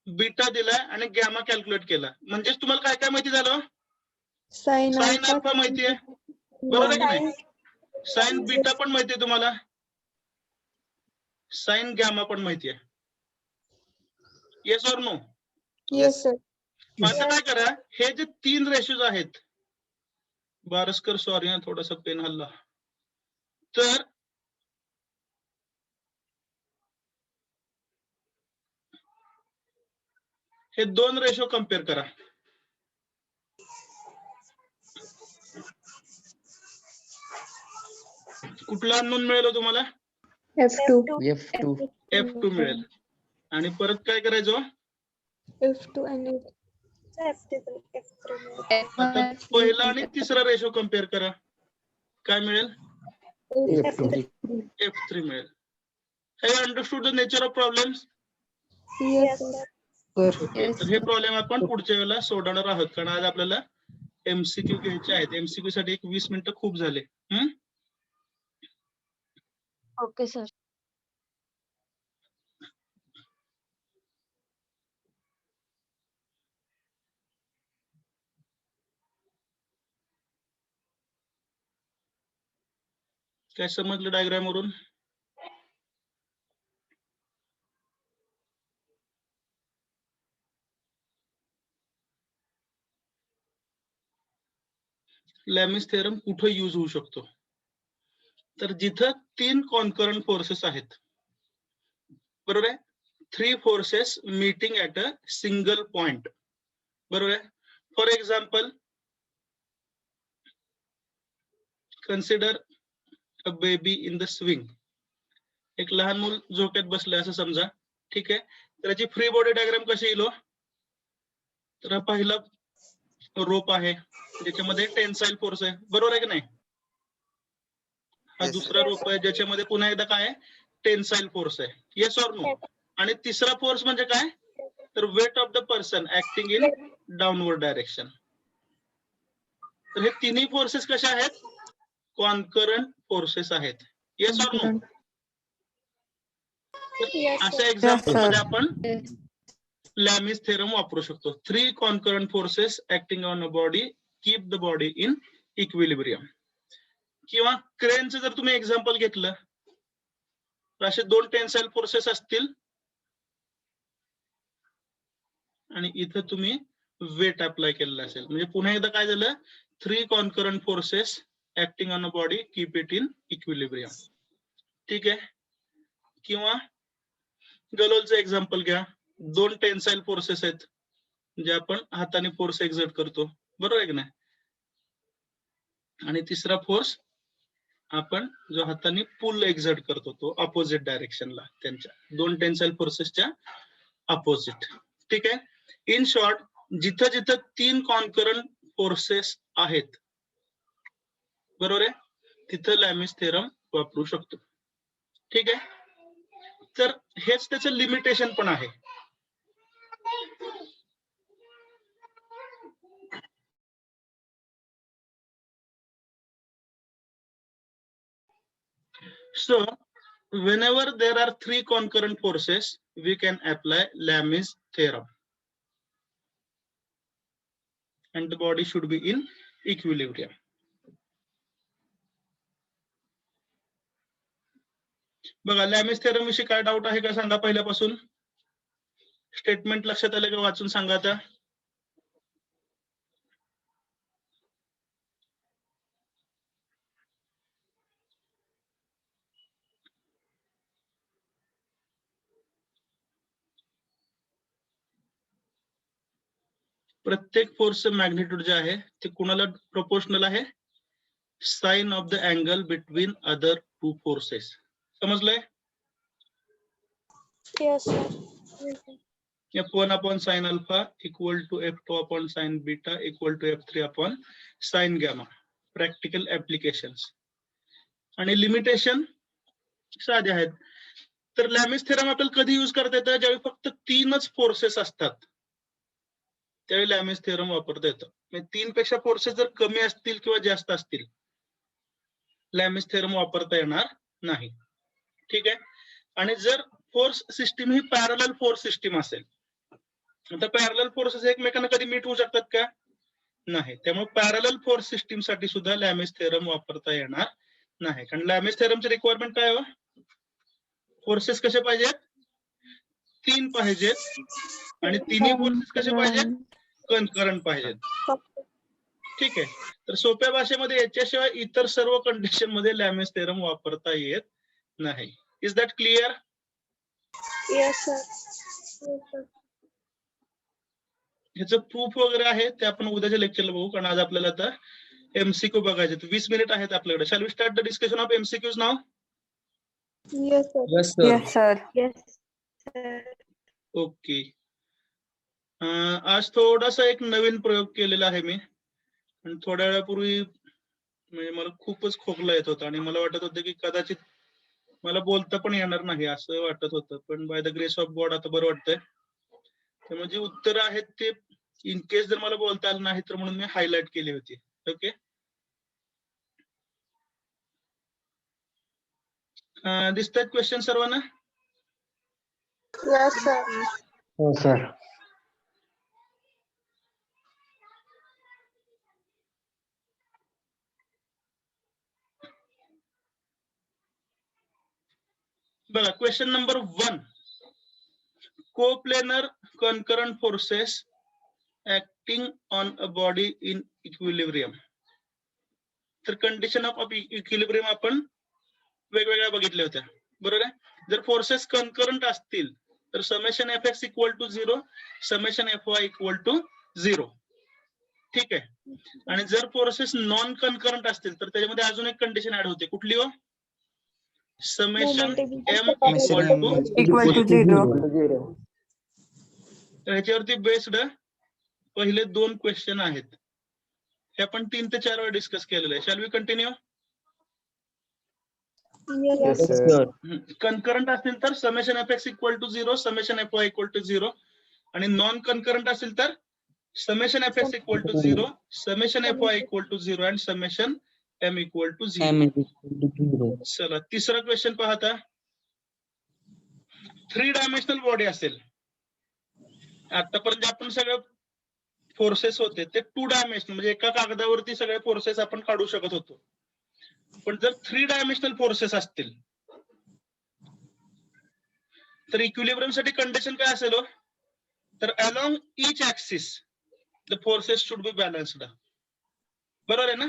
बीटा दिलाय आणि गॅमा कॅल्क्युलेट केला. म्हणजेच तुम्हाला काय काय माहिती झालं? Sin sign alpha. अल्फा माहितीये, बरोबर आहे की नाही? साइन बीटा पण माहितीये तुम्हाला, साइन गॅमा पण माहितीये. Yes or no? Yes, sir. आता काय करा, हे जे तीन रेशोज आहेत, बारसकर सॉरी हा थोडासा पेन हल्ला, तर हे दोन रेशो कम्पेअर करा. कुठला अननोन मिळेल तुम्हाला? F2. F2. F2 मिळेल. आणि परत काय करायचं? F2 आणि आता पहिला आणि तिसरा रेशो कम्पेअर करा. काय मिळेल? F3. F3 मिळेल. Have you understood the nature of problems? Yes, sir. Okay. तर हे प्रॉब्लेम आपण पुढच्या वेळेला सोडवणार आहोत, कारण आज आपल्याला MCQ घ्यायचे आहेत. MCQ साठी एक 20 मिनिटं खूप झाले. Okay sir. काय समजलं डायग्राम वरून? लॅमिस थेरम कुठे यूज होऊ शकतो? तर जिथं 3 कॉन्करंट फोर्सेस आहेत, बरोबर आहे, 3 forces meeting at a single point, बरोबर आहे. For example, consider a baby in the swing. एक लहान मूल झोक्यात बसलंय असं समजा, ठीक आहे. तर याची फ्री बॉडी डायग्राम कशी येईल? तर हा पहिला रोप आहे, ज्याच्यामध्ये टेन्साइल फोर्स आहे, बरोबर आहे की नाही? हा Yes, दुसरा रोप आहे, ज्याच्यामध्ये पुन्हा एकदा काय आहे? टेन्साइल फोर्स आहे. Yes or no? आणि तिसरा फोर्स म्हणजे काय? तर weight of the person acting in downward direction. तर हे तिन्ही फोर्सेस कशा आहेत? कॉन्करंट फोर्सेस आहेत. Yes or no? अशा एक्झाम्पल मध्ये आपण लॅमिस थेरम वापरू शकतो. 3 concurrent forces acting on a body keep the body in equilibrium. किंवा क्रेनचं जर तुम्ही एक्झाम्पल घेतलं, तर असे 2 टेन्साइल फोर्सेस असतील आणि इथं तुम्ही वेट अप्लाय केलेलं असेल. म्हणजे पुन्हा एकदा काय झालं? 3 concurrent forces acting on a body keep it in equilibrium. ठीक आहे. किंवा गलोलचं एक्झाम्पल घ्या. 2 टेन्साइल फोर्सेस आहेत, जे आपण हाताने फोर्स एक्झर्ट करतो, बरोबर आहे की नाही? आणि तिसरा फोर्स आपण जो हाताने पुल एक्झर्ट करतो, तो अपोजिट डायरेक्शनला, त्यांच्या 2 टेन्साइल फोर्सेसच्या अपोजिट. ठीक आहे. इन शॉर्ट, जिथं जिथं 3 कॉन्करंट फोर्सेस आहेत, बरोबर आहे, तिथं लॅमिस थेरम वापरू शकतो. ठीक आहे. तर हेच त्याचं लिमिटेशन पण आहे. So, whenever there are 3 concurrent forces, we can apply Lami's theorem. And the body should be in equilibrium. बघा, लॅमिस थेरम विषयी काय डाऊट आहे का सांगा पहिल्यापासून? स्टेटमेंट लक्षात आलं का? वाचून सांगा आता. प्रत्येक फोर्सचं मॅग्निट्यूड जे आहे ते कुणाला प्रोपोर्शनल आहे? Sine of the angle between other 2 forces. समजलंय? Yes, sir. F1 upon sin alpha equal to F2 upon sin beta equal to F3 upon sin gamma. Practical applications आणि लिमिटेशन साधे आहेत. तर लॅमिस थेरम आपल्याला कधी यूज करता येतं? ज्यावेळी फक्त 3च फोर्सेस असतात, त्यावेळी लॅमिस थेरम वापरता येतं. 3 पेक्षा फोर्सेस जर कमी असतील किंवा जास्त असतील, लॅमिस थेरम वापरता येणार नाही. ठीक आहे. आणि जर फोर्स सिस्टीम ही पॅरलल फोर्स सिस्टीम असेल, तर पॅरलल फोर्सेस एकमेकांना कधी मीट होऊ शकतात का? नाही. त्यामुळे पॅरलल फोर्स सिस्टीम साठी सुद्धा लॅमिस थेरम वापरता येणार नाही. कारण लॅमिस थेरमची रिक्वायरमेंट काय हो? फोर्सेस कसे पाहिजेत? 3 पाहिजेत. आणि तिन्ही फोर्सेस कसे पाहिजेत? कनकरंट पाहिजेत. ठीक आहे. तर सोप्या भाषेमध्ये याच्याशिवाय इतर सर्व कंडिशन मध्ये लॅमिस थेरम वापरता येत नाही. Is that clear? Yes, sir. ह्याचं प्रूफ वगैरे आहे ते आपण उद्याच्या लेक्चरला बघू, कारण आज आपल्याला आता MCQ बघायचे 20 मिनिट आहेत आपल्याकडे. Shall we start the discussion of MCQs now? Yes, sir. Yes, sir. Yes, sir. Yes, sir. Okay. आज थोडासा एक नवीन प्रयोग केलेला आहे मी, आणि थोड्या वेळापूर्वी म्हणजे मला खूपच खोकला येत होता आणि मला वाटत होतं की कदाचित मला बोलता पण येणार नाही असं वाटत होतं, पण by the grace of God आता बरं वाटतंय. त्यामुळे जी उत्तरं आहेत ते इन केस जर मला बोलता आलं नाही तर म्हणून मी हायलाइट केली होती. ओके. दिसतात क्वेश्चन सर्वांना? Yes, sir. हो सर. बघा question number 1. Coplanar concurrent forces acting on a body in equilibrium. तर कंडिशन ऑफ इक्विलिब्रियम आपण वेगवेगळ्या बघितल्या होत्या, बरोबर आहे. जर फोर्सेस कन्करंट असतील तर summation Fx equal to 0, summation Fy equal to 0. ठीक आहे. आणि जर फोर्सेस नॉन कन्करंट असतील तर त्याच्यामध्ये अजून एक कंडिशन ऍड होते. कुठली हो? Summation M equal to Equal to 0. 0. याच्यावरती बेस्ड पहिले 2 क्वेश्चन आहेत. हे आपण 3 ते 4 वेळा डिस्कस केलेलं आहे. Shall we continue? Yes, Yes, sir. sir. Concurrent असतील तर summation Fx equal to 0, summation Fy equal to 0, आणि नॉन कन्करंट असेल तर summation Fx equal to 0, summation Fy equal to 0 आणि summation M equal to 0. M is equal to 0. चला तिसरा question पाहता. 3 dimensional body असेल. आतापर्यंत आपण सगळं फोर्सेस होते ते 2 डायमेन्शनल म्हणजे एका कागदावरती सगळे फोर्सेस आपण काढू शकत होतो. पण जर 3 डायमेन्शनल फोर्सेस असतील तर इक्विलिब्रियम साठी कंडिशन काय असेल हो? तर along each axis the forces should be balanced. बरोबर आहे ना?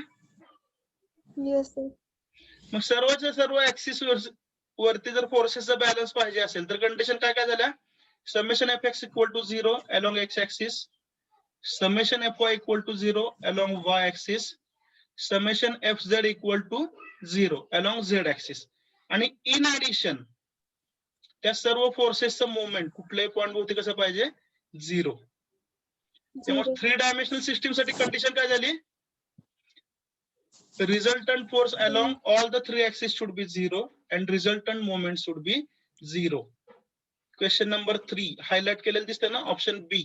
Yes, sir. मग सर्वच्या सर्व ऍक्सिस वरती जर फोर्सेसचा बॅलन्स पाहिजे असेल तर कंडिशन काय काय झाल्या? Summation Fx equal to 0 along X axis, summation Fy equal to 0 along Y axis, summation Fz equal to 0 along Z axis. आणि इन ऍडिशन त्या सर्व फोर्सेसचं मुवमेंट कुठल्याही पॉइंट वरती कसं पाहिजे? 0. त्यामुळे 3 डायमेन्शनल सिस्टीम साठी कंडिशन काय झाली? Resultant force along all the 3 axes should be 0 and resultant moment should be 0. Question number 3 highlight केलेलं दिसतंय ना? Option B.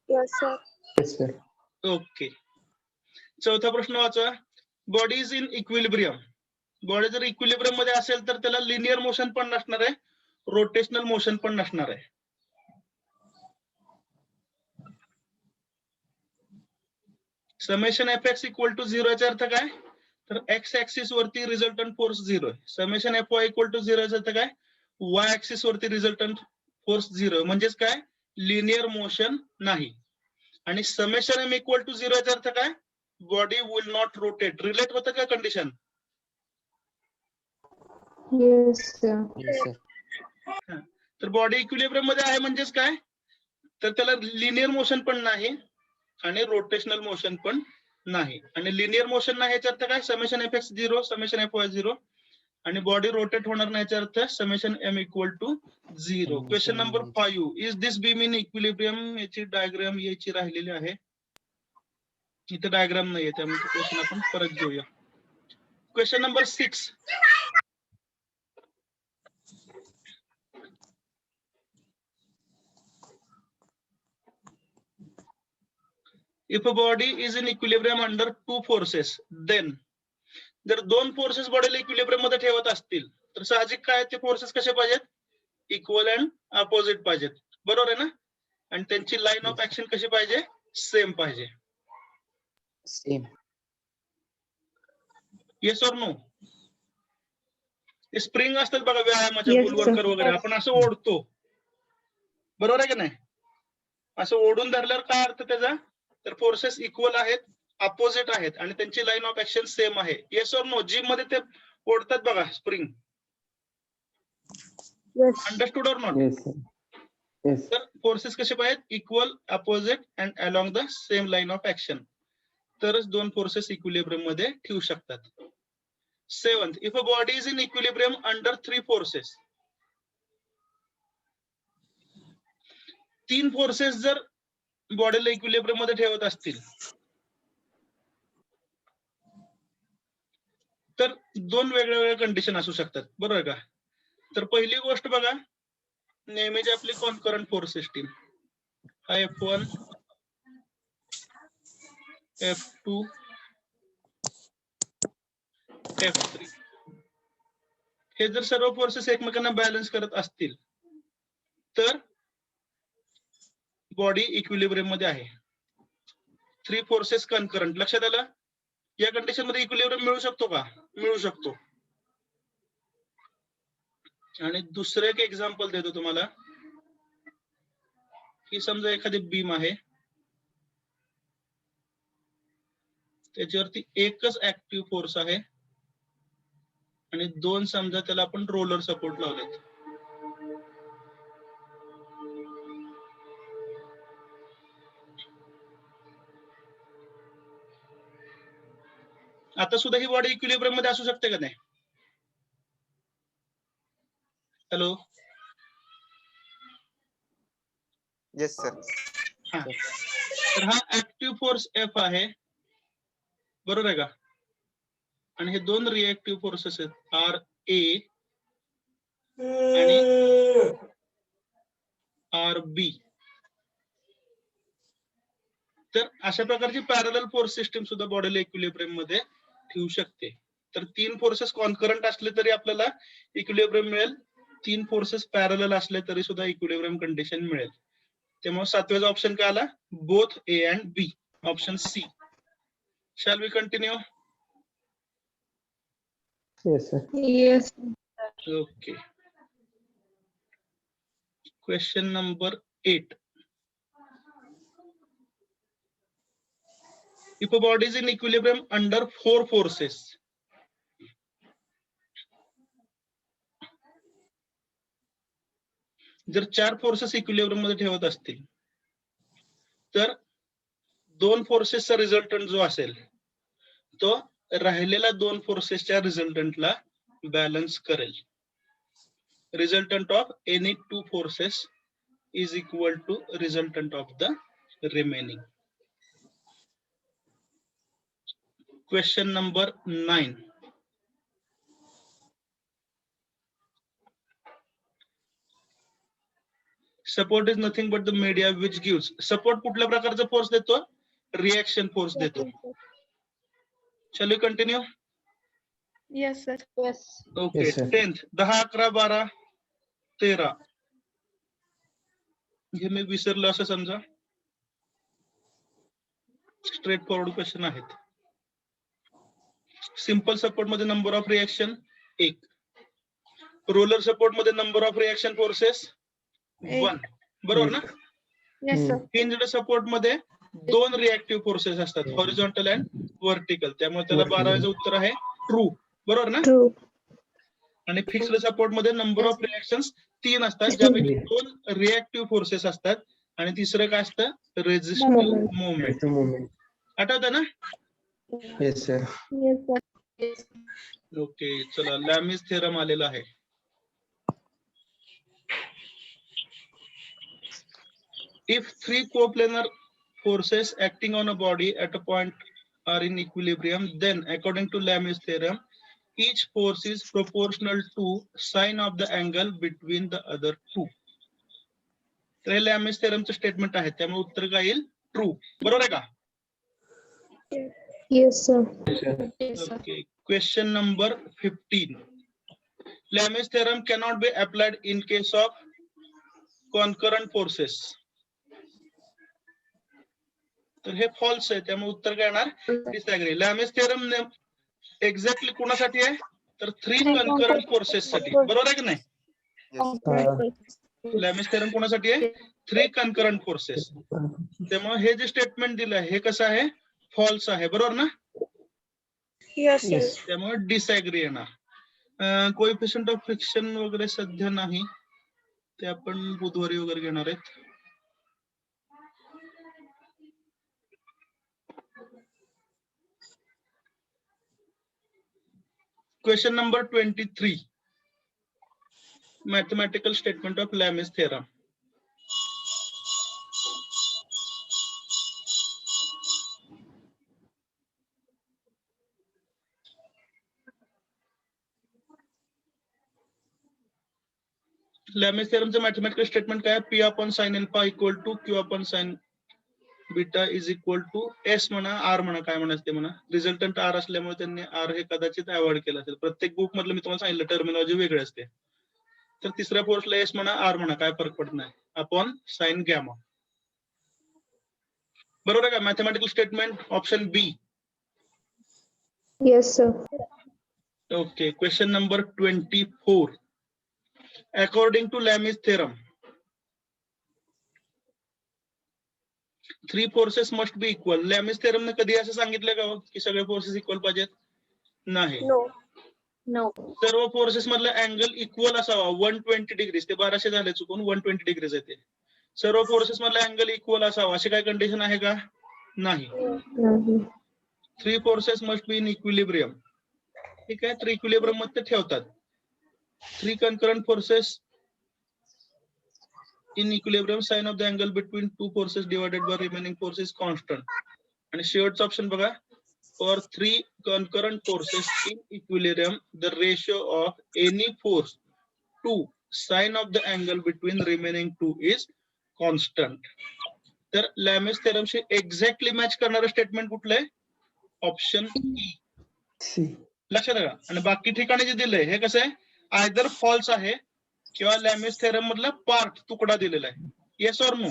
Yes, sir. Yes, sir. Okay. चौथा प्रश्न वाचा. Body is in equilibrium. Body जर इक्विलिब्रियम मध्ये असेल तर त्याला लिनियर मोशन पण नसणार आहे, रोटेशनल मोशन पण नसणार आहे. समेशन Fx इक्वल टू 0 याचा अर्थ काय? तर एक्स ऍक्सिस वरती रिझल्टंट फोर्स 0 आहे. समेशन Fy इक्वल टू 0 याचा अर्थ काय? वाय ऍक्सिस वरती रिझल्टंट फोर्स 0 म्हणजेच काय? लिनियर मोशन नाही. आणि समेशन M इक्वल टू 0 याचा अर्थ काय? Body will not rotate. Relate होतं का condition? Yes, sir. Yes, sir. तर बॉडी इक्विलिब्रियम मध्ये आहे म्हणजेच काय? तर त्याला लिनियर मोशन पण नाही आणि रोटेशनल मोशन पण नाही. आणि लिनियर मोशन नाही याचा अर्थ काय? समेशन Fx 0, समेशन Fy 0, आणि बॉडी रोटेट होणार नाही याचा अर्थ summation M equal to 0. Question number 5. Is this beam in equilibrium? याची डायग्राम याची राहिलेली आहे. इथे डायग्राम नाहीये त्यामुळे क्वेश्चन आपण परत घेऊया. Question number 6. If a body is in equilibrium under 2 forces, then जर 2 फोर्सेस बॉडीला इक्विलिब्रियम मध्ये ठेवत असतील तर साहजिक काय ते फोर्सेस कसे पाहिजेत? इक्वल अँड अपोजिट पाहिजेत. बरोबर आहे ना? आणि त्यांची लाईन ऑफ ऍक्शन कशी पाहिजे? सेम पाहिजे. Same. Yes or no? Spring असतात बघा व्यायामाच्या Yes, पुल sir. वर्कर वगैरे, आपण असं ओढतो, बरोबर आहे की नाही? असं ओढून धरल्यावर काय अर्थ त्याचा? तर फोर्सेस इक्वल आहेत, अपोजिट आहेत आणि त्यांची लाईन ऑफ ऍक्शन सेम आहे. Yes or no? जिम मध्ये ते ओढतात बघा spring. Yes. Understood or not? Yes, sir. Yes. तर फोर्सेस कसे पाहिजेत? Equal, opposite and along the same line of action. तरच दोन फोर्सेस इक्विलिब्रियम मध्ये ठेवू शकतात. 7th, if a body is in equilibrium under 3 forces, 3 forces जर बॉडीला इक्विलिब्रियम मध्ये ठेवत असतील तर दोन वेगवेगळ्या कंडिशन असू शकतात, बरोबर का? तर पहिली गोष्ट बघा, नेहमीची आपली कॉन्करंट फोर्स सिस्टीम, हा F1 F2 F3, हे जर सर्व फोर्सेस एकमेकांना बॅलन्स करत असतील तर बॉडी इक्विलिब्रियम मध्ये आहे. 3 फोर्सेस कन्करंट, लक्षात आलं? या कंडिशन मध्ये इक्विलिब्रियम मिळू शकतो का? मिळू शकतो. आणि दुसरं एक एक्झाम्पल देतो तुम्हाला, की समजा एखादी बीम आहे, त्याच्यावरती एकच ऍक्टिव्ह फोर्स आहे आणि दोन समजा त्याला आपण रोलर सपोर्ट लावलेत. आता सुद्धा ही बॉडी इक्विलिब्रियम मध्ये असू शकते का नाही? Hello, Yes, sir. हा, तर हा ऍक्टिव्ह फोर्स F आहे, बरोबर आहे का? आणि हे दोन रिएक्टिव्ह फोर्सेस आहेत RA आणि RB. तर अशा प्रकारची पॅरलल फोर्स सिस्टीम सुद्धा बॉडीला इक्विलिब्रियम मध्ये ठेवू शकते. तर 3 फोर्सेस कॉन्करंट असले तरी आपल्याला इक्विलिब्रियम मिळेल, 3 फोर्सेस पॅरलल असले तरी सुद्धा इक्विलिब्रियम कंडिशन मिळेल. त्यामुळे 7वेचा ऑप्शन काय आला? Both A and B, option C. Shall we continue? Yes, sir. Yes. Okay. Question number 8. If a body is in equilibrium under 4 forces, जर 4 फोर्सेस इक्विलिब्रियम मध्ये ठेवत असतील तर दोन फोर्सेसचा रिझल्टंट जो असेल तो राहिलेल्या दोन फोर्सेसच्या रिझल्टंटला बॅलन्स करेल. Resultant of any 2 forces is equal to resultant of the remaining. Question number 9. Support is nothing but the media which gives. Support कुठल्या प्रकारचा फोर्स देतो? रिएक्शन फोर्स देतो. Shall we continue? Yes, sir. Yes. Okay. Yes, sir. 10th, 10, 11, 12, 13. हे मी विसरलो असं समजा. Straight forward question आहेत. Simple support मध्ये number of reaction 1, roller support मध्ये नंबर ऑफ रिएक्शन फोर्सेस 1, बरोबर ना? Yes, sir. हिंज्ड सपोर्ट मध्ये 2 रिएक्टिव्ह फोर्सेस असतात, हॉरिझॉन्टल अँड व्हर्टिकल, त्यामुळे त्याला 12वेचं उत्तर आहे ट्रू, बरोबर ना? True. आणि फिक्स्ड सपोर्ट मध्ये नंबर ऑफ रिएक्शन्स 3 असतात, ज्यापैकी 2 रिएक्टिव्ह फोर्सेस असतात आणि तिसरं काय असतं? Resistive movement. Moment. आठवतं ना? Yes, sir. Yes, sir. Yes. Okay, चला लॅमिस थेरम आलेला आहे. If 3 coplanar forces acting on a body at a point are in equilibrium, then according to Lami's theorem, each force is proportional to sine of the angle between the other two. तर हे लॅमिस थेरमचं statement आहे, त्यामुळे उत्तर काय येईल? True, बरोबर आहे का? Yes, sir. Yes, sir. Okay. Question number 15. Lami's theorem cannot be applied in case of concurrent forces. तर हे फॉल्स आहे, त्यामुळे उत्तर काय येणार? डिसएग्री. लॅमिस थेरम एक्झॅक्टली कोणासाठी आहे? तर 3 कन्करंट फोर्सेस साठी, बरोबर आहे की नाही? Yes. लॅमिस थेरम कोणासाठी आहे? 3 कन्करंट फोर्सेस. त्यामुळे हे जे स्टेटमेंट दिलं आहे हे कसं आहे? फॉल्स आहे, बरोबर ना? Yes, sir. Yes. त्यामुळे डिसएग्री येणार. कोएफिशियंट ऑफ फ्रिक्शन वगैरे सध्या नाही, ते आपण बुधवारी वगैरे घेणार आहेत. Question number 23. Mathematical statement of Lam's theorem. Lam's theorem चं mathematical statement काय? P upon sin alpha equal to Q upon sin beta is equal to S म्हणा, आर म्हणा, काय म्हणायचं ते म्हणा. रिझल्टंट आर असल्यामुळे त्यांनी आर हे कदाचित अवॉइड केलं असेल. प्रत्येक बुक मधलं मी तुम्हाला सांगितलं टर्मिनॉलॉजी वेगळी असते. तर तिसऱ्या फोर्सला एस म्हणा, आर म्हणा, काय फरक पडत नाही. Upon sine gamma. बरोबर आहे का? Mathematical statement option B. Yes, sir. Okay. Question number 24. According to Lami's theorem, 3 forces must be equal. Lami's theorem ने कधी असं सांगितलं का की सगळे फोर्सेस इक्वल पाहिजेत? नाही. No. No. सर्व फोर्सेस मधला अँगल इक्वल असावा. 120 डिग्रीज. ते 1200 झाले चुकून, 120 डिग्रीज आहे ते. सर्व फोर्सेस मधला अँगल इक्वल असावा अशी काय कंडिशन आहे का? नाही. नाही. 3 forces must be in equilibrium. ठीक आहे. तर इक्विलिब्रियम मध्ये ठेवतात. 3 concurrent forces in equilibrium, sign of the angle between 2 forces divided by remaining force is constant. आणि शेवटचा ऑप्शन बघा. For 3 concurrent forces in equilibrium, the ratio of any force to sign of the angle between remaining 2 is constant. तर लॅमेज थेरमशी exactly match करणारं statement कुठलं आहे? Option E. C. लक्षात ठेवा. आणि बाकी ठिकाणी जे दिलंय हे कसं आहे? आयदर फॉल्स आहे किंवा लॅमेज थेरम मधला पार्ट तुकडा दिलेला आहे. Yes or no?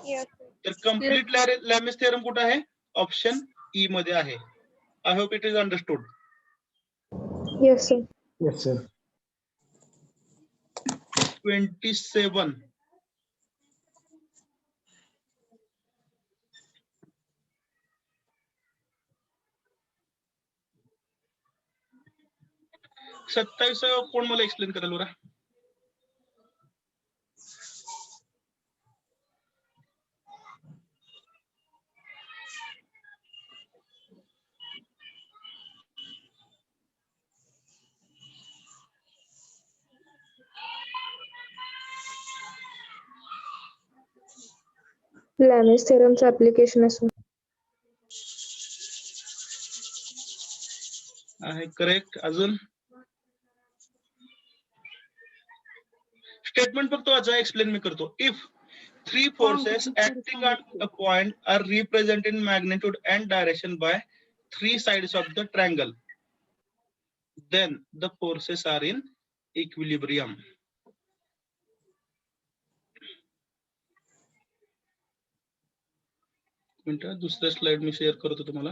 Yes. तर कम्प्लीट लॅमेज थेरम कुठं आहे? ऑप्शन ई मध्ये आहे. I hope it is understood. Yes, sir. Yes sir. 27. सत्तावीस कोण मला एक्सप्लेन करेल बरं? Lam's theoremचं application असं. आहे करेक्ट. अजून स्टेटमेंट फक्त वाचा, एक्सप्लेन मी करतो. If 3 forces acting on a point are represented in magnitude and direction by 3 sides of the triangle, then the forces are in equilibrium. Minute, दुसरं slide मी share करतो तुम्हाला.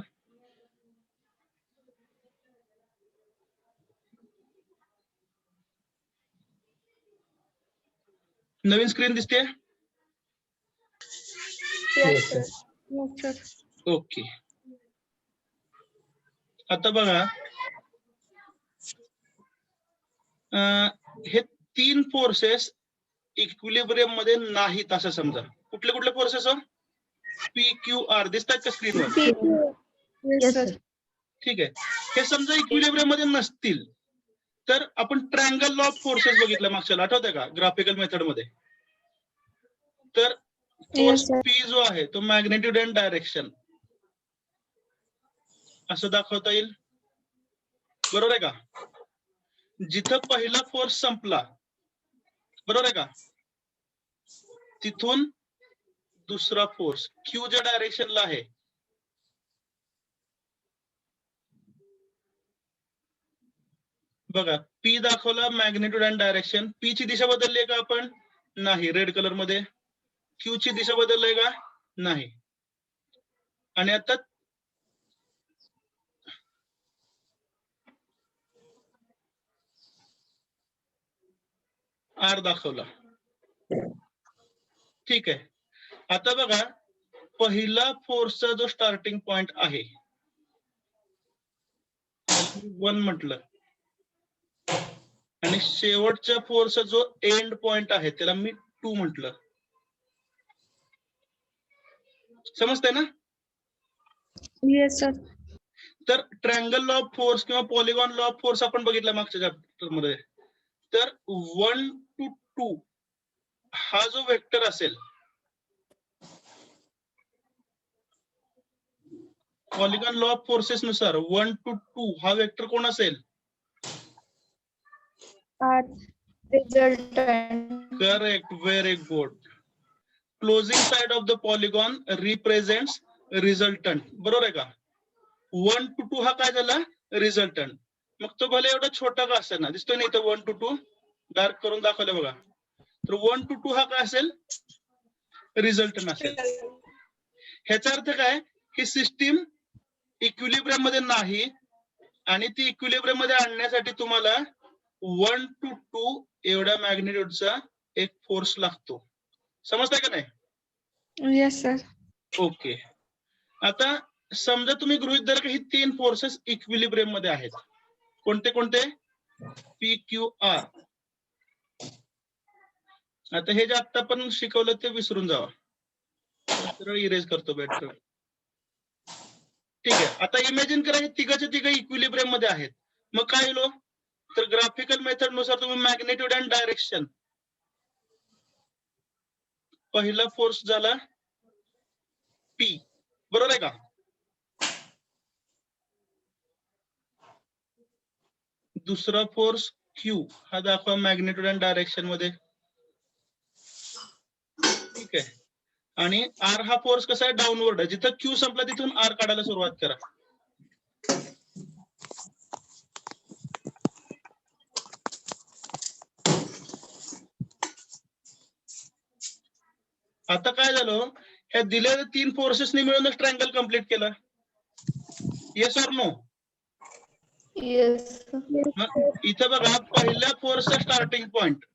नवीन screen दिसते? Yes, Yes, sir. sir. Yes, sir. Okay. आता बघा, हे 3 forces equilibrium मध्ये नाहीत असं समजा. कुठले कुठले फोर्सेस? पी क्यू आर दिसतात का स्क्रीनवर? Yes, Yes, sir. sir. ठीक आहे. हे समजा इक्विलिब्रियम मध्ये नसतील तर आपण ट्रायंगल लॉ ऑफ फोर्सेस बघितलं मागच्या, आठवतंय का? ग्राफिकल मेथड मध्ये. तर फोर्स Yes, sir. पी जो आहे तो मॅग्नेट्यूड अँड डायरेक्शन असं दाखवता येईल. बरोबर आहे का? जिथं पहिला फोर्स संपला, बरोबर आहे का, तिथून दुसरा फोर्स क्यू ज्या डायरेक्शनला आहे बघा, पी दाखवला मॅग्नेट्यूड अँड डायरेक्शन. पी ची दिशा बदलली का आपण? नाही. रेड कलर मध्ये. क्यू ची दिशा बदलली का? नाही. आणि आता आर दाखवला. ठीक आहे. आता बघा, पहिला फोर्सचा जो स्टार्टिंग पॉइंट आहे 1 म्हटलं, आणि शेवटच्या फोर्सचा जो एंड पॉइंट आहे त्याला मी 2 म्हटलं. समजतंय ना? Yes, sir. तर ट्रायंगल लॉ ऑफ फोर्स किंवा पॉलिगॉन लॉ ऑफ फोर्स आपण बघितला मागच्या चॅप्टर मध्ये. तर 1 to 2 हा जो वेक्टर असेल, पॉलिगॉन लॉ ऑफ फोर्सेस नुसार 1 to 2 हा वेक्टर कोण असेल? R resultant. Correct, very good. Closing side of the polygon represents resultant. बरोबर आहे का? 1 to 2 हा काय झाला? रिझल्टंट. मग तो भले एवढा छोटा का असेल ना, दिसतोय ना इथं 1 to 2 डार्क करून दाखवलं बघा. तर 1 to 2 हा काय असेल? रिझल्टंट असेल. ह्याचा अर्थ काय? ही सिस्टीम इक्विलिब्रियम मध्ये नाही आणि ती इक्विलिब्रियम मध्ये आणण्यासाठी तुम्हाला 1 to 2 एवढ्या मॅग्निट्यूडचा एक फोर्स लागतो. समजताय का नाही? Yes, sir. ओके. आता समजा तुम्ही गृहीत धरा की ही 3 फोर्सेस इक्विलिब्रियम मध्ये आहेत. कोणते कोणते? P Q R. आता हे जे आता आपण शिकवलं ते विसरून जावा. सरळ इरेज करतो बेटर. ठीक आहे. आता इमॅजिन करा हे तिघाचे तिघ इक्विलिब्रियम मध्ये आहेत. मग काय होईल? तर ग्राफिकल मेथड नुसार तुम्ही मॅग्निट्यूड अँड डायरेक्शन, पहिला फोर्स झाला पी, बरोबर आहे का? दुसरा फोर्स क्यू हा दाखवा मॅग्निट्यूड अँड डायरेक्शन मध्ये. ठीक आहे. आणि आर हा फोर्स कसा आहे? डाऊनवर्ड आहे. जिथं क्यू संपला तिथून आर काढायला सुरुवात करा. आता काय झालं? ह्या दिलेल्या 3 फोर्सेसनी मिळूनच ट्रायंगल कंप्लीट केलं. Yes or no? Yes. मग इथं बघा, पहिल्या फोर्सचा स्टार्टिंग पॉइंट,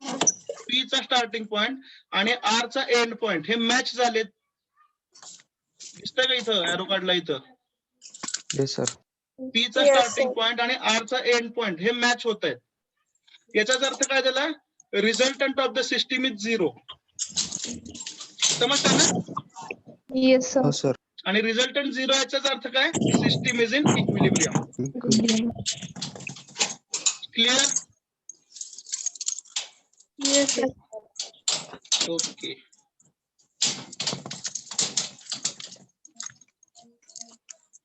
पी चा स्टार्टिंग पॉइंट आणि आर चा एंड पॉइंट हे मॅच झालेत. दिसतंय का इथं एरो काढला इथं? Yes sir. पी चा Yes, स्टार्टिंग sir. पॉइंट आणि आर चा एंड पॉइंट हे मॅच होत आहेत. याचाच अर्थ काय झाला? Resultant of the system is 0. समजतं ना? Yes, sir. हो सर. आणि रिझल्टंट 0 याचाच अर्थ काय? System is in equilibrium. Clear? Yes, sir. Okay.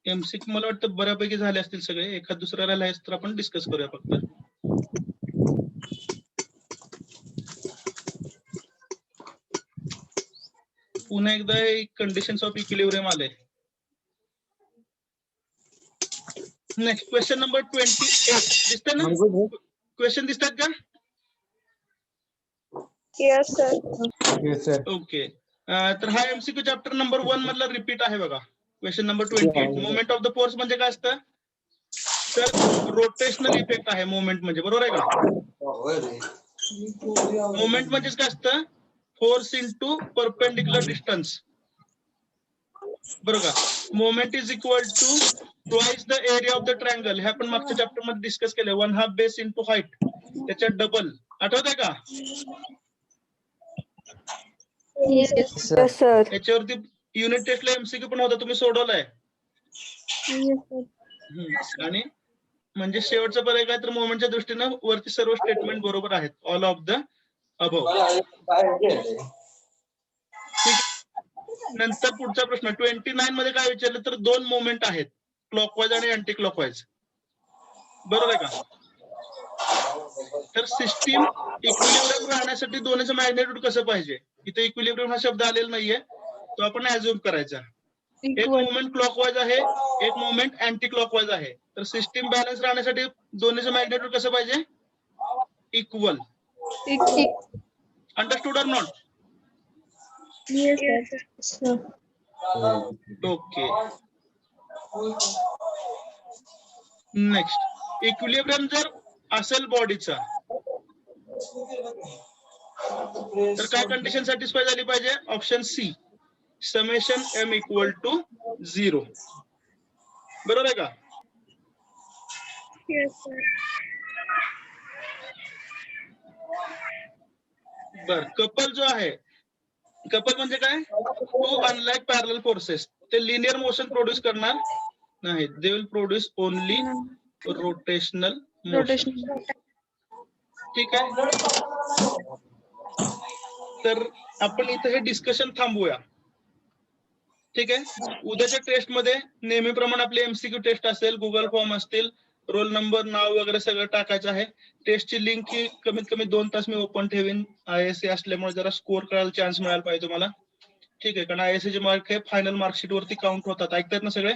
MCQ मला वाटतं बऱ्यापैकी झाले असतील सगळे. एखाद दुसरा राहिला आहे तर आपण डिस्कस करूया फक्त. पुन्हा एकदा कंडिशन्स ऑफ इक्विलिब्रियम आले. नेक्स्ट क्वेश्चन नंबर 28 दिसतंय ना? क्वेश्चन दिसतात का? Yes, sir. Yes, sir. Okay. तर हा एमसीक्यू चॅप्टर नंबर 1 मधला रिपीट आहे बघा. Question number 28. Moment of the force म्हणजे काय असतं? तर रोटेशनल इफेक्ट आहे मोमेंट म्हणजे, बरोबर आहे का? मोमेंट म्हणजेच काय असतं? Force into perpendicular distance. बरोबर का? Moment is equal to twice the area of the triangle. हे आपण मागच्या चॅप्टर मध्ये डिस्कस केलं. 1/2 बेस इंटू हाईट, त्याच्यात डबल. आठवत आहे का? Yes. Yes, sir. याच्यावरती युनिट टेस्टला एमसीक्यू पण होता, तुम्ही सोडवलाय. Yes, sir. आणि म्हणजे शेवटचा पर्याय काय? तर मोमेंटच्या दृष्टीनं वरती सर्व स्टेटमेंट बरोबर आहेत. All of the above. नंतर पुढचा प्रश्न 29 मध्ये काय विचारलं? तर 2 मोमेंट आहेत, क्लॉकवाईज आणि अँटी क्लॉकवाईज. बरोबर आहे का? तर सिस्टीम इक्विलिब्रियम राहण्यासाठी दोन्हीचं मॅग्निट्यूड कसं पाहिजे? इथे इक्विलिब्रियम हा शब्द आलेला नाहीये, तो आपण ऍझ्युम करायचा. एक Equal. मोमेंट क्लॉकवाईज आहे, एक मोमेंट अँटी क्लॉकवाईज आहे. तर सिस्टीम बॅलन्स राहण्यासाठी दोन्हीचं मॅग्निट्यूड कसं पाहिजे? Equal. Equal. Understood or not? Yes, sir. Sir. Okay. Next, equilibrium जर असेल बॉडीचा तर काय कंडिशन सॅटिस्फाय झाली पाहिजे? Option C, summation M equal to 0. बरोबर आहे का? Yes, sir. बर. कपल जो आहे, कपल म्हणजे काय? टू अनलाइक पॅरलल फोर्सेस, ते लिनियर मोशन प्रोड्यूस करणार नाही, they will produce only rotational motion. Rotation. ठीक आहे. तर आपण इथे हे डिस्कशन थांबूया. ठीक आहे. उद्याच्या टेस्ट मध्ये नेहमीप्रमाणे आपली एमसीक्यू टेस्ट असेल, गुगल फॉर्म असतील, रोल नंबर, नाव वगैरे सगळं टाकायचं आहे. टेस्टची लिंक ही कमीत कमी 2 तास मी ओपन ठेवीन. ISA असल्यामुळे जरा स्कोर करायला चान्स मिळायला पाहिजे तुम्हाला. ठीक आहे, कारण ISA चे मार्क हे फायनल मार्कशीट वरती काउंट होतात. ऐकतायत ना सगळे?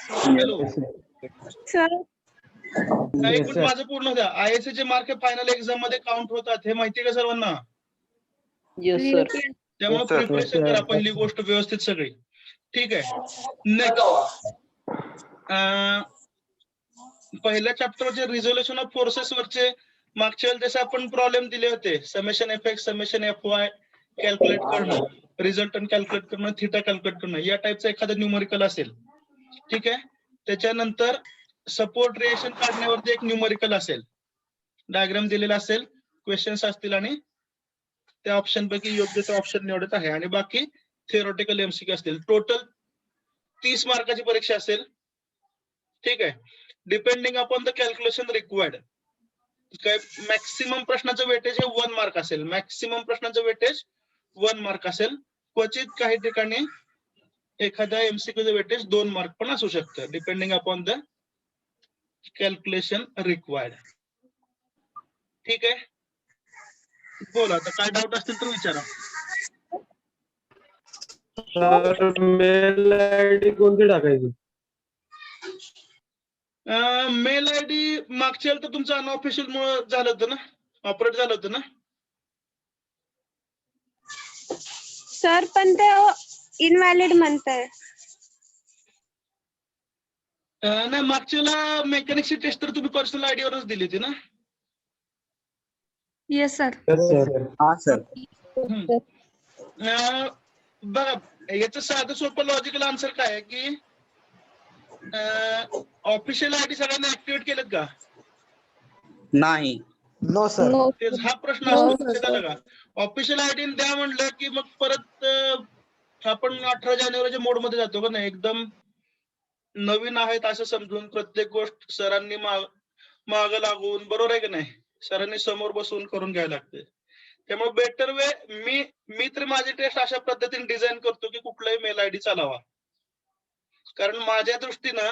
हॅलो. सर एक Yes, मिनिट sir. माझं पूर्ण द्या. ISA चे मार्क हे फायनल एक्झाम मध्ये काउंट होतात, हे माहिती आहे का सर्वांना? Yes, sir. त्यामुळे Yes, sir. प्रिपरेशन करा पहिली गोष्ट व्यवस्थित सगळी. ठीक आहे. नेक्स्ट पहिल्या चॅप्टरचे रिझोल्युशन ऑफ फोर्सेस वरचे मागच्या वेळेस जसे आपण प्रॉब्लेम दिले होते, summation FX, summation FY calculate करणं, रिझल्टंट कॅल्क्युलेट करणं, थिटा कॅल्क्युलेट करणं, या टाईपचं एखादं न्यूमरिकल असेल. ठीक आहे. त्याच्यानंतर सपोर्ट रिएक्शन काढण्यावरती एक न्यूमरिकल असेल, डायग्राम दिलेला असेल, क्वेश्चन्स असतील आणि त्या ऑप्शन पैकी योग्य तो ऑप्शन निवडत आहे. आणि बाकी थिअरॉटिकल MCQ असतील. टोटल 30 मार्काची परीक्षा असेल. ठीक आहे. Depending upon the calculation required, काय मॅक्सिमम प्रश्नाचं वेटेज हे 1 मार्क असेल. मॅक्सिमम प्रश्नाचं वेटेज 1 मार्क असेल. क्वचित काही ठिकाणी एखाद्या MCQचं वेटेज 2 मार्क पण असू शकतं, depending upon the calculation required. ठीक आहे. बोला, आता काय डाऊट असतील तर विचारा. सर मेल आयडी कोणती टाकायची? मेल ID मागच्या वेळेला तर तुमचं अनऑफिशियल मुळे झालं होतं ना, ऑपरेट झालं होतं ना. सर पण ते इनव्हॅलिड म्हणताय. नाही, मागच्या वेळेला मेकॅनिक्सची टेस्ट तर तुम्ही पर्सनल ID वरच दिली होती ना. Yes sir. Yes, sir. हा सर. बघा, याचं साधं सोपं लॉजिकल आन्सर काय आहे की ऑफिशियल ID सगळ्यांना ऍक्टिव्हेट केलेत का? नाही. No, sir. नो तेच हा प्रश्न No, असतो. लक्षात आलं का? ऑफिशियल ID द्या म्हणलं की मग परत आपण 18 जानेवारीच्या मोड मध्ये जातो का नाही, एकदम नवीन आहेत असं समजून प्रत्येक गोष्ट सरांनी माग लागून, बरोबर आहे की नाही, सरांनी समोर बसून करून घ्यायला लागते. त्यामुळे बेटर वे मी तर माझी टेस्ट अशा पद्धतीने डिझाईन करतो की कुठलाही मेल ID चालावा, कारण माझ्या दृष्टीनं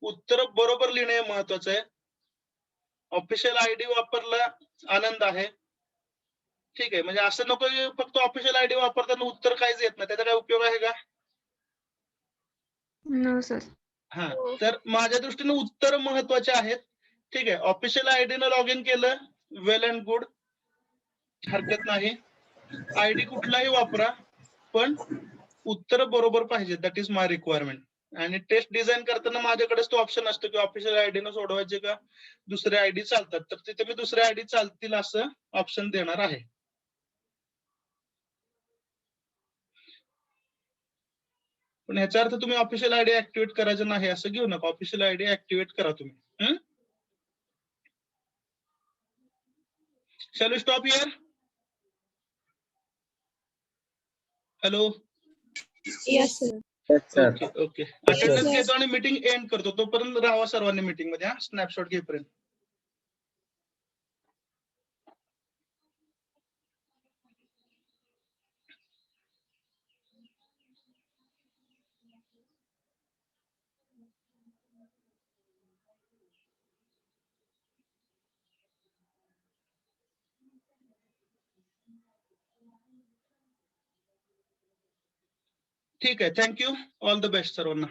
उत्तर बरोबर लिहिणे महत्वाचं आहे. ऑफिशियल ID वापरला आनंद आहे. ठीक आहे, म्हणजे असं नको की फक्त ऑफिशियल ID वापरताना उत्तर काहीच येत नाही, त्याचा काय उपयोग आहे का? No sir. हा, तर माझ्या दृष्टीने उत्तर महत्वाचे आहेत. ठीक आहे. ऑफिशियल ID न लॉग इन केलं, वेल अँड गुड, हरकत नाही. ID कुठलाही वापरा, पण उत्तर बरोबर पाहिजे. That is my requirement. आणि टेस्ट डिझाईन करताना माझ्याकडेच तो ऑप्शन असतो की ऑफिशियल ID न सोडवायचे का दुसरे ID चालतात, तर तिथे मी दुसरे ID चालतील असं ऑप्शन देणार आहे. पण ह्याचा अर्थ तुम्ही ऑफिशियल ID ऍक्टिव्हेट करायचं नाही असं घेऊ नका. ऑफिशियल ID ऍक्टिव्हेट करा तुम्ही. Shall we stop here? Hello. Yes sir. Okay okay. Attendance घेतो आणि मीटिंग एंड करतो. तोपर्यंत राहा सर्वांनी मीटिंग मध्ये. स्नॅपशॉट घेईपर्यंत. ठीक आहे. थँक्यू. ऑल द बेस्ट सर्वांना.